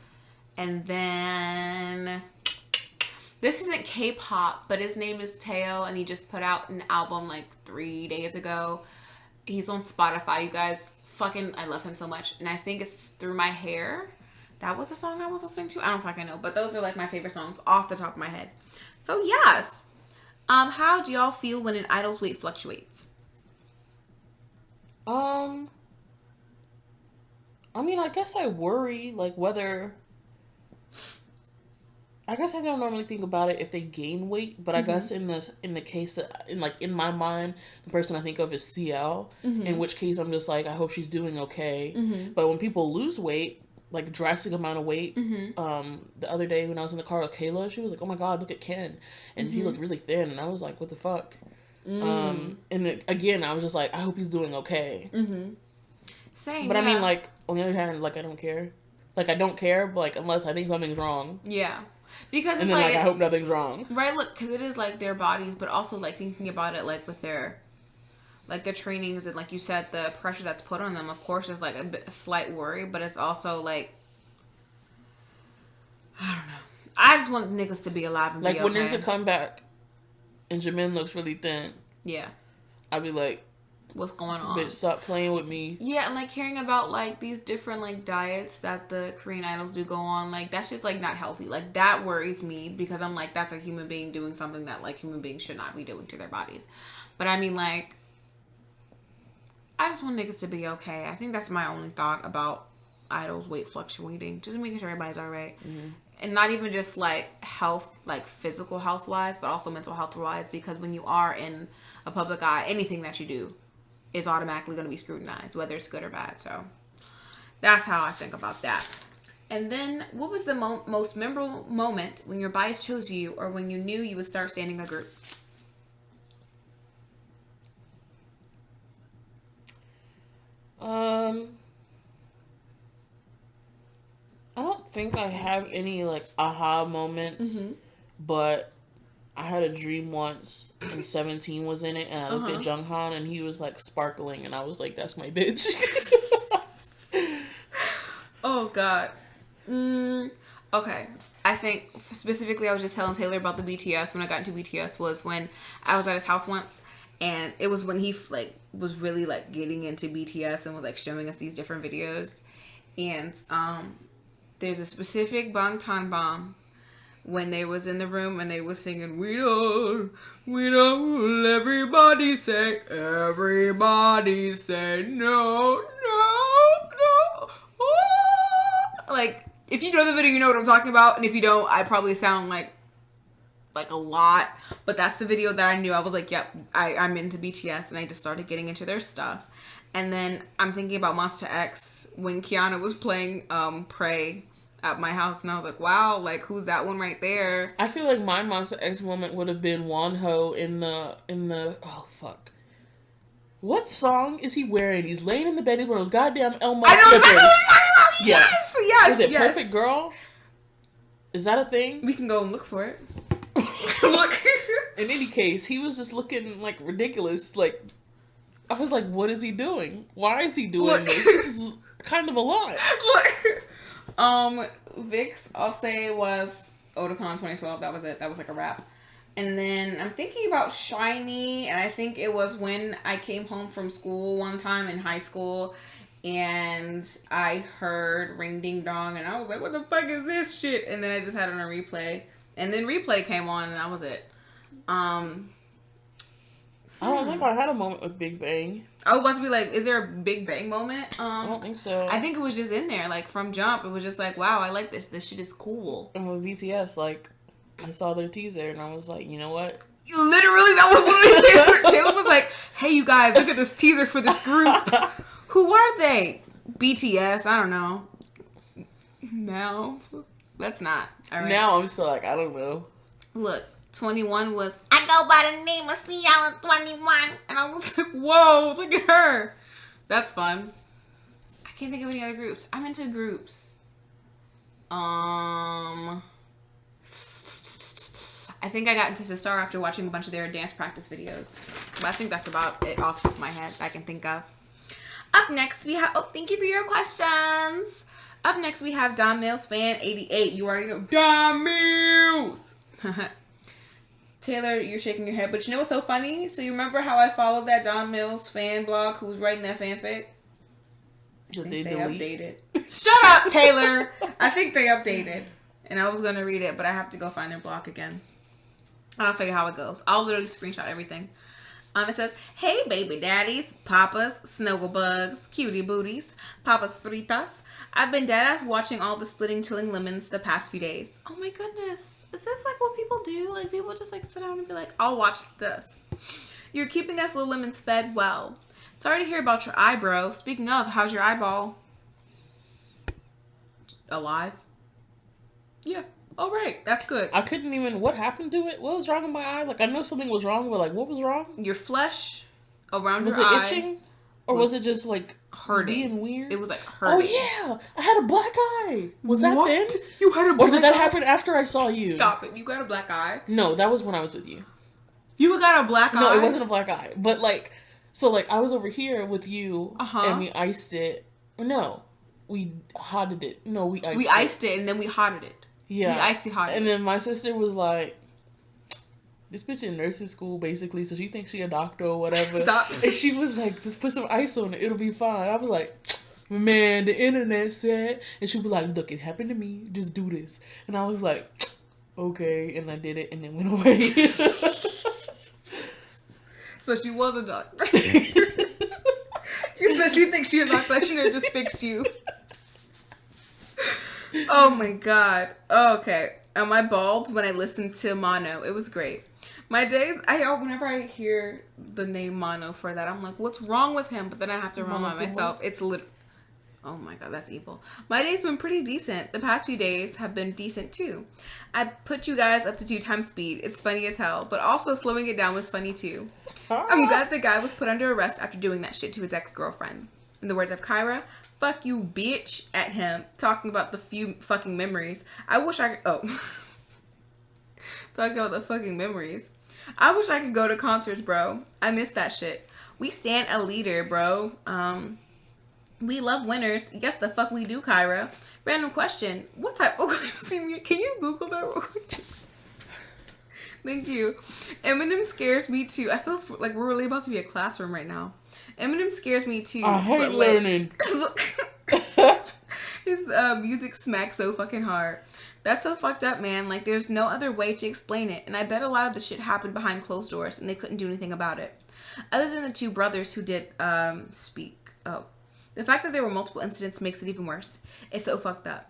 And then this isn't K-pop, but his name is Teo, and he just put out an album like 3 days ago. He's on Spotify, you guys. Fucking, I love him so much. And I think it's Through My Hair. That was a song I was listening to. I don't fucking know. But those are like my favorite songs off the top of my head. So yes. How do y'all feel when an idol's weight fluctuates? I mean, I guess I worry, like, whether... I guess I don't normally think about it if they gain weight, but I guess in the case that in my mind, the person I think of is CL, in which case I'm just like, I hope she's doing okay. But when people lose weight, like drastic amount of weight, the other day when I was in the car with Kayla, she was like, oh my god, look at Ken, and he looked really thin, and I was like, what the fuck? And again, I was just like, I hope he's doing okay. Same. But I mean, like, on the other hand, like, I don't care. Like, I don't care, but like, unless I think something's wrong. Yeah. Because and then, like, I hope nothing's wrong. Right, look, because it is, like, their bodies, but also, like, thinking about it, like, with their trainings and, like you said, the pressure that's put on them, of course, is, like, a slight worry, but it's also, like, I don't know. I just want niggas to be alive and be okay. Like, when there's a comeback and Jimin looks really thin. Yeah. I'd be like... What's going on? Bitch, stop playing with me. Yeah, and like hearing about like these different like diets that the Korean idols do go on, like that's just like not healthy. Like that worries me because I'm like, that's a human being doing something that like human beings should not be doing to their bodies. But I mean, like, I just want niggas to be okay. I think that's my only thought about idols' weight fluctuating. Just making sure everybody's alright. And not even just like health, like physical health wise, but also mental health wise, because when you are in a public eye, anything that you do is automatically going to be scrutinized, whether it's good or bad. So that's how I think about that. And then, what was the most memorable moment when your bias chose you, or when you knew you would start standing a group? I don't think I have any like aha moments, but I had a dream once, and 17 was in it, and I looked at Junghan, and he was, like, sparkling, and I was like, that's my bitch. Oh, God. Okay. I think, specifically, I was just telling Taylor about the BTS, when I got into BTS, was when I was at his house once, and it was when he, like, was really, like, getting into BTS and was, like, showing us these different videos, and, there's a specific Bangtan when they was in the room and they was singing, we don't, everybody say no, oh. Like, if you know the video, you know what I'm talking about, and if you don't, I probably sound like a lot, but that's the video that I knew. I was like, yep, I'm into BTS, and I just started getting into their stuff. And then I'm thinking about Monster X when Kiana was playing Pray at my house, and I was like, wow, like, who's that one right there? I feel like my Monster X moment would have been Wonho in the oh fuck, what song is he wearing? He's laying in the bed, he's wearing those goddamn Elmo slippers. Yes. Is it Perfect Girl? Is that a thing? We can go and look for it. Look. In any case, he was just looking like ridiculous. Like, I was like, what is he doing? Why is he doing this? This is kind of a lot. Look. Vic's, I'll say, was Otakon 2012. That was it. That was like a wrap. And then I'm thinking about Shiny, and I think it was when I came home from school one time in high school, and I heard Ring Ding Dong, and I was like, what the fuck is this shit? And then I just had it on a replay. And then replay came on, and that was it. I don't think I had a moment with Big Bang. I was about to be like, is there a Big Bang moment? I don't think so. I think it was just in there, like from jump. It was just like, wow, I like this. This shit is cool. And with BTS, like, I saw their teaser and I was like, you know what? Literally, that was what Taylor was like, hey, you guys, look at this teaser for this group. Who are they? BTS, I don't know. No, let's not. All right. Now I'm still like, I don't know. Look, 21 was, I go by the name of CL21. And I was like, whoa, look at her. That's fun. I can't think of any other groups. I'm into groups. I think I got into Sistar after watching a bunch of their dance practice videos. But I think that's about it off the top of my head I can think of. Up next, we have... Oh, thank you for your questions. Up next, we have Don Mills Fan 88. You already know Don Mills. Taylor, you're shaking your head. But you know what's so funny? So you remember how I followed that Don Mills fan blog who was writing that fanfic? I think they updated. Shut up, Taylor. I think they updated. And I was going to read it, but I have to go find their blog again. And I'll tell you how it goes. I'll literally screenshot everything. It says, hey, baby daddies, papas, snugglebugs, cutie booties, papas fritas. I've been deadass watching all the Splitting Chilling Lemons the past few days. Oh my goodness. Is this like what people do? Like people just like sit down and be like, I'll watch this. You're keeping us little lemons fed well. Sorry to hear about your eye, bro. Speaking of, how's your eyeball? Alive? Yeah. All right. That's good. I couldn't even... What happened to it? What was wrong with my eye? Like, I know something was wrong, but, like, what was wrong? Your flesh around your eye. Was it itching? Or was it just, like, hurting? Being weird? It was, like, hurting. Oh, yeah. I had a black eye. Was that then? You had a black eye? Or did that happen after I saw you? Stop it. You got a black eye? No, that was when I was with you. You got a black eye? No, it wasn't a black eye. But, like... So, like, I was over here with you, and we iced it. No. We hotted it. No, we iced it. We iced it, and then we hotted it. Yeah. We icy hot. And then my sister was like, this bitch in nursing school, basically, so she thinks she a doctor or whatever. Stop. And she was like, just put some ice on it, it'll be fine. I was like, man, the internet said. And she was like, look, it happened to me, just do this. And I was like, okay. And I did it, and then went away. So she was a doctor. You said she thinks she a doctor, she just fixed you. Oh my god. Okay. Am I bald when I listened to Mono? It was great. My days, whenever I hear the name Mono for that, I'm like, what's wrong with him? But then I have to remind myself, it's oh my god, that's evil. My day's been pretty decent. The past few days have been decent too. I put you guys up to 2 times speed. It's funny as hell, but also slowing it down was funny too. I'm glad the guy was put under arrest after doing that shit to his ex-girlfriend. In the words of Kyra, fuck you, bitch, at him, talking about the few fucking memories. I wish I could... Oh. Talking about the fucking memories. I wish I could go to concerts, bro. I miss that shit. We stand a leader, bro. We love winners. Yes, the fuck we do, Kyra. Random question. What type of... Can you Google that real quick? Thank you. Eminem scares me too. I feel like we're really about to be a classroom right now. Eminem scares me too. I hate learning. His music smacks so fucking hard. That's so fucked up, man. Like, there's no other way to explain it. And I bet a lot of the shit happened behind closed doors and they couldn't do anything about it. Other than the 2 brothers who did speak. Oh. The fact that there were multiple incidents makes it even worse. It's so fucked up.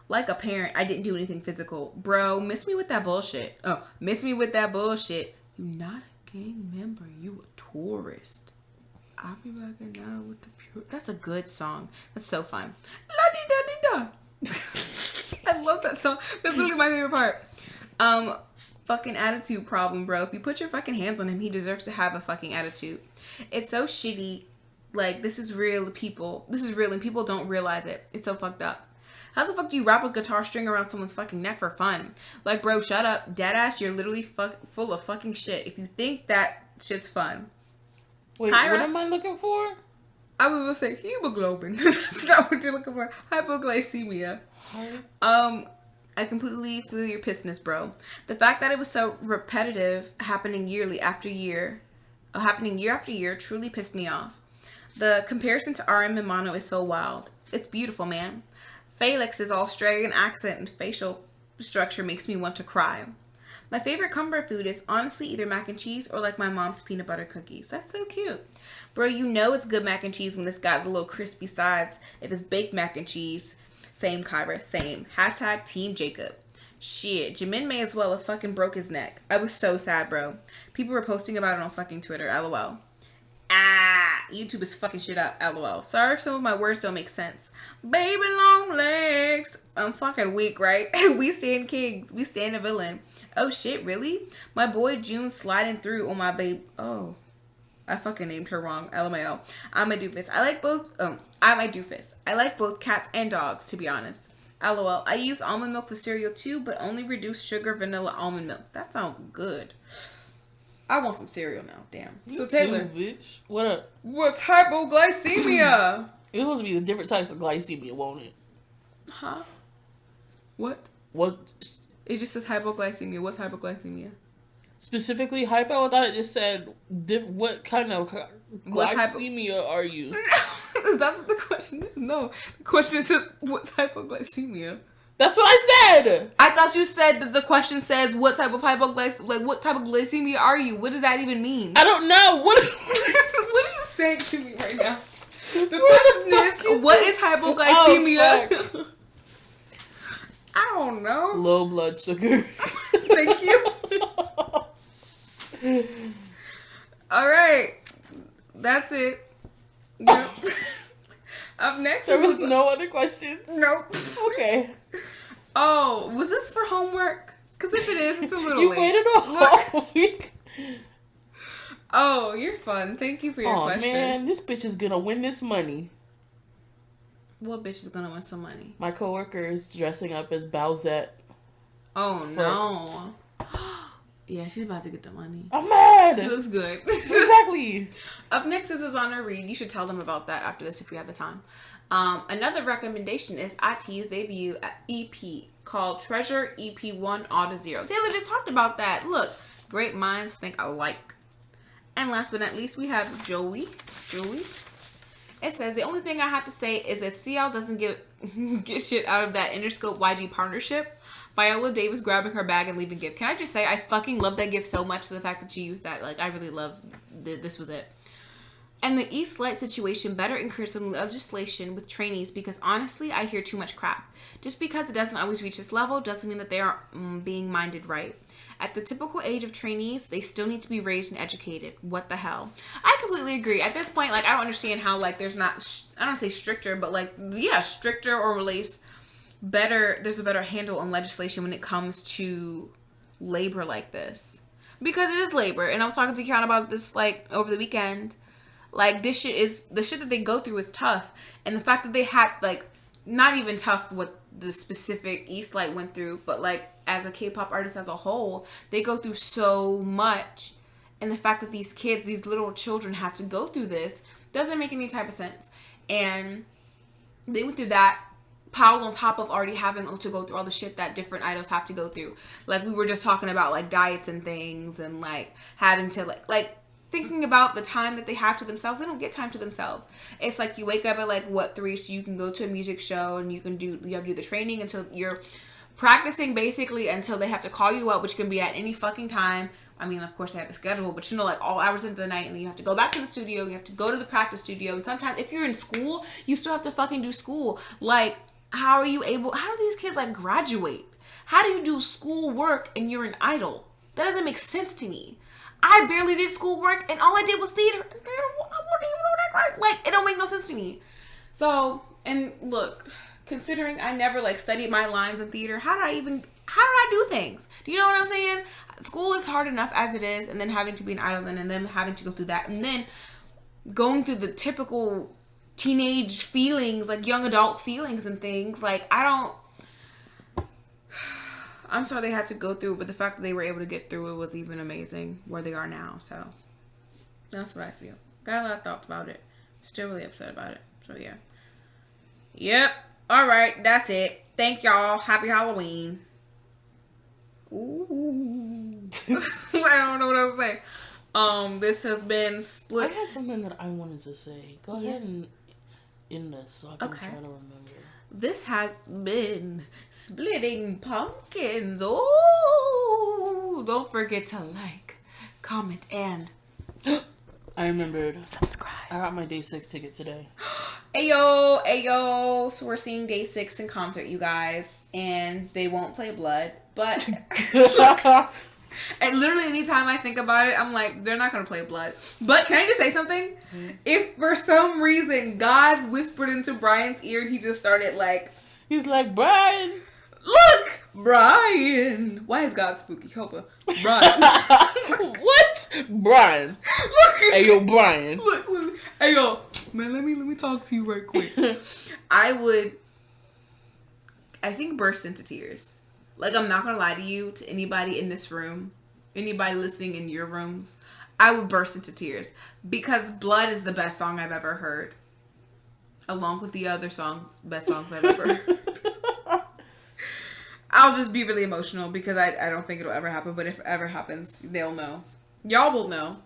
Like a parent, I didn't do anything physical. Bro, miss me with that bullshit. Oh, miss me with that bullshit. You not a gang member. You a tourist. I'll be back now with the pure... That's a good song. That's so fun. La-di-da-di-da. I love that song. That's literally my favorite part. Fucking attitude problem, bro. If you put your fucking hands on him, he deserves to have a fucking attitude. It's so shitty. Like, this is real, people. This is real, and people don't realize it. It's so fucked up. How the fuck do you wrap a guitar string around someone's fucking neck for fun? Like, bro, shut up. Deadass, you're literally full of fucking shit if you think that shit's fun. Wait, Kyra, what am I looking for? I was gonna say hemoglobin. That's not what you're looking for. Hypoglycemia. I completely feel your pissness, bro. The fact that it was so repetitive, happening year after year, truly pissed me off. The comparison to RM and Mono is so wild. It's beautiful, man. Felix's Australian accent and facial structure makes me want to cry. My favorite comfort food is honestly either mac and cheese or like my mom's peanut butter cookies. That's so cute. Bro, you know it's good mac and cheese when it's got the little crispy sides. If it's baked mac and cheese, same Kyra, same. Hashtag Team Jacob. Shit, Jimin may as well have fucking broke his neck. I was so sad, bro. People were posting about it on fucking Twitter, lol. YouTube is fucking shit up, lol. Sorry if some of my words don't make sense. Baby long legs. I'm fucking weak, right? We stand kings. We stand a villain. Oh shit, really? My boy June sliding through on my babe. Oh, I fucking named her wrong. LMAO. I'm a doofus. I like both. I'm a doofus. I like both cats and dogs, to be honest. LOL. I use almond milk for cereal too, but only reduced sugar vanilla almond milk. That sounds good. I want some cereal now. Damn. So Taylor, bitch. What up? What's hypoglycemia? It's supposed to be the different types of glycemia, won't it? Huh? What? What? It just says hypoglycemia. What's hypoglycemia? Specifically hypo? I thought it just said what kind of glycemia are you? Is that what the question is? No. The question says, what's hypoglycemia? That's what I said! I thought you said that the question says, what type of what type of glycemia are you? What does that even mean? I don't know. What are you saying to me right now? The question is, what is hypoglycemia? Oh, I don't know. Low blood sugar. Thank you. All right. That's it. Yep. Up next. There was no other questions? Nope. Okay. Oh, was this for homework? Because if it is, it's a little late. You waited a whole week. Oh, you're fun. Thank you for your question. Oh, man. This bitch is going to win this money. What bitch is going to win some money? My coworker is dressing up as Bowsette. Oh, no. Yeah, she's about to get the money. I'm mad. She looks good. Exactly. Up next is Azana Reed. You should tell them about that after this if you have the time. Another recommendation is IT's debut EP called Treasure EP1 Auto Zero. Taylor just talked about that. Look, great minds think alike. And last but not least, we have Joey. It says, the only thing I have to say is if CL doesn't get shit out of that Interscope YG partnership, Viola Davis grabbing her bag and leaving gift. Can I just say, I fucking love that gift so much. The fact that she used that, like, I really love this was it. And the East Light situation better encourage some legislation with trainees because honestly, I hear too much crap. Just because it doesn't always reach this level doesn't mean that they aren't being minded right. At the typical age of trainees, they still need to be raised and educated. What the hell? I completely agree. At this point, like, I don't understand how, like, there's not, I don't say stricter, but, like, yeah, stricter or release better, there's a better handle on legislation when it comes to labor like this. Because it is labor. And I was talking to Kiana about this, like, over the weekend. Like, this shit is, the shit that they go through is tough. And the fact that they had, like, not even tough what the specific East Light went through, but, like, as a K-pop artist as a whole, they go through so much. And the fact that these kids, these little children have to go through this doesn't make any type of sense. And they went through that, piled on top of already having to go through all the shit that different idols have to go through. Like, we were just talking about, like, diets and things and, like, having to, like, thinking about the time that they have to themselves. They don't get time to themselves. It's like you wake up at, like, 3, so you can go to a music show and you have to do the training until you're practicing basically until they have to call you up, which can be at any fucking time. I mean, of course, they have the schedule, but, you know, like, all hours of the night, and then you have to go back to the studio, you have to go to the practice studio, and sometimes, if you're in school, you still have to fucking do school. Like, how do these kids, like, graduate? How do you do school work and you're an idol? That doesn't make sense to me. I barely did schoolwork, and all I did was theater. I wouldn't even know that right. Like, it don't make no sense to me. So, and look, considering I never, like, studied my lines in theater, how did I do things? Do you know what I'm saying? School is hard enough as it is, and then having to be an idol, and then having to go through that, and then going through the typical teenage feelings, like young adult feelings and things. Like, I'm sorry they had to go through it, but the fact that they were able to get through it was even amazing where they are now. So that's what I feel. Got a lot of thoughts about it. Still really upset about it. So yeah. Yep. All right. That's it. Thank y'all. Happy Halloween. Ooh. I don't know what I was saying. This has been Split. I had something that I wanted to say. Go ahead and end this so I can try to remember. This has been Splitting Pumpkins. Oh, don't forget to like, comment, and I remembered. Subscribe. I got my day 6 ticket today. Ayo. So we're seeing day 6 in concert, you guys, and they won't play Blood, but and literally anytime I think about it, I'm like, they're not gonna play Blood. But can I just say something? Mm-hmm. If for some reason God whispered into Brian's ear and he just started like, he's like, Brian, look, Brian. Why is God spooky? Hold on, Brian. What, Brian? Look, hey yo, Brian. Look, hey yo, man. Let me talk to you right quick. I think burst into tears. Like, I'm not gonna lie to you, to anybody in this room, anybody listening in your rooms, I would burst into tears because Blood is the best song I've ever heard, along with the other best songs I've ever heard. I'll just be really emotional because I don't think it'll ever happen, but if it ever happens, they'll know. Y'all will know.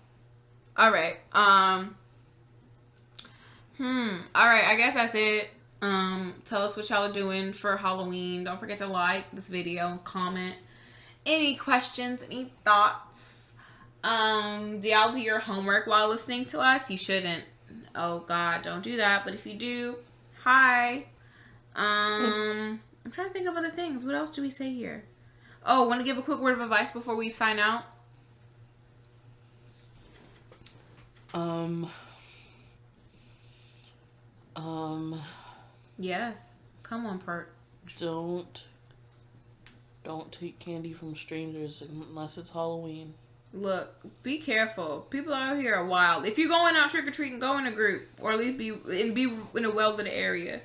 All right. All right, I guess that's it. Tell us what y'all are doing for Halloween. Don't forget to like this video, comment. Any questions, any thoughts? Do y'all do your homework while listening to us? You shouldn't. Oh God, don't do that. But if you do, hi. I'm trying to think of other things. What else do we say here? Oh, want to give a quick word of advice before we sign out? Yes. Come on, Pert. Don't take candy from strangers unless it's Halloween. Look, be careful. People out here are wild. If you're going out trick-or-treating, go in a group. Or at least be in a well-lit area.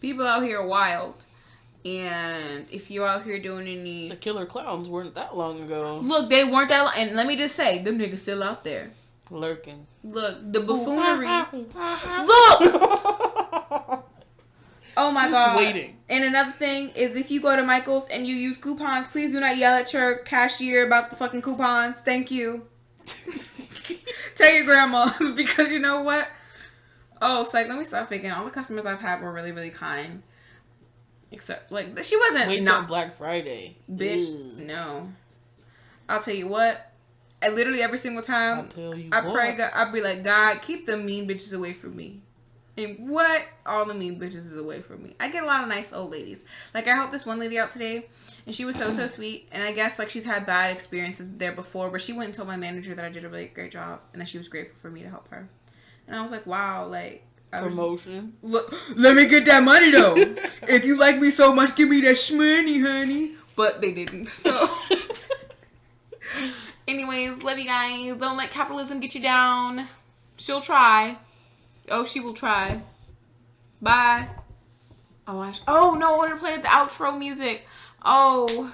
People out here are wild. And if you're out here doing any... The killer clowns weren't that long ago. Look, they weren't that long. And let me just say, them niggas still out there. Lurking. Look, the buffoonery. Look! Oh my God. Waiting. And another thing is, if you go to Michael's and you use coupons, please do not yell at your cashier about the fucking coupons. Thank you. Tell your grandma, because you know what? Oh, it's like, let me stop faking. All the customers I've had were really, really kind. Except, like, she wasn't. Wait till Black Friday. Bitch, no. I'll tell you what. I literally every single time I pray God, I'll be like, God, keep the mean bitches away from me. And what? All the mean bitches is away from me. I get a lot of nice old ladies. Like, I helped this one lady out today, and she was so sweet. And I guess, like, she's had bad experiences there before, but she went and told my manager that I did a really great job and that she was grateful for me to help her. And I was like, wow, like... Promotion. Look, let me get that money, though. If you like me so much, give me that shmoney, honey. But they didn't, so... Anyways, love you guys. Don't let capitalism get you down. She'll try. Oh, she will try. Bye. Oh, no, I want to play the outro music. Oh.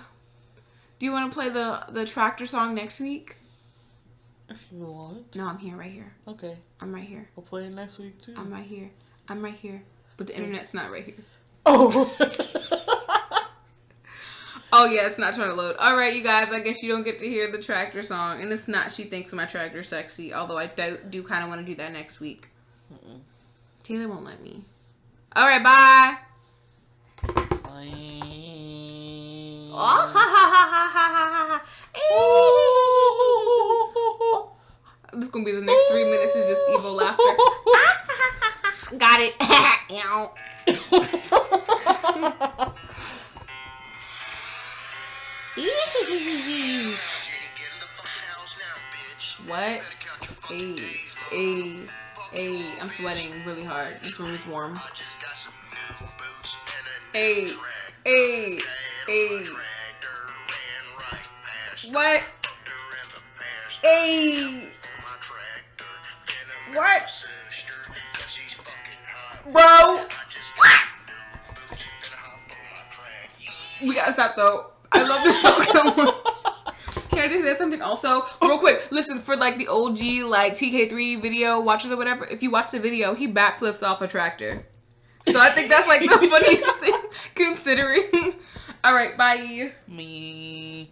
Do you want to play the tractor song next week? If you want. No, I'm here, right here. Okay. I'm right here. We'll play it next week, too. I'm right here. But the internet's not right here. Oh. Oh, yeah, it's not trying to load. All right, you guys, I guess you don't get to hear the tractor song. And it's not She Thinks My Tractor's Sexy, although I do kind of want to do that next week. Mm-mm. Taylor won't let me. All right, bye. Bye. Oh, ha, ha, ha, ha, ha, ha. This is going to be the next 3 minutes is just evil laughter. Got it. What? Hey, I'm sweating really hard. This room is warm. Hey. What? Hey. What? gotta stop though. I love this song so much. Can I just say something also? Real quick. Listen, for like the OG like TK3 video watchers or whatever, if you watch the video, he backflips off a tractor. So I think that's like the funniest thing considering. Alright, bye. Me.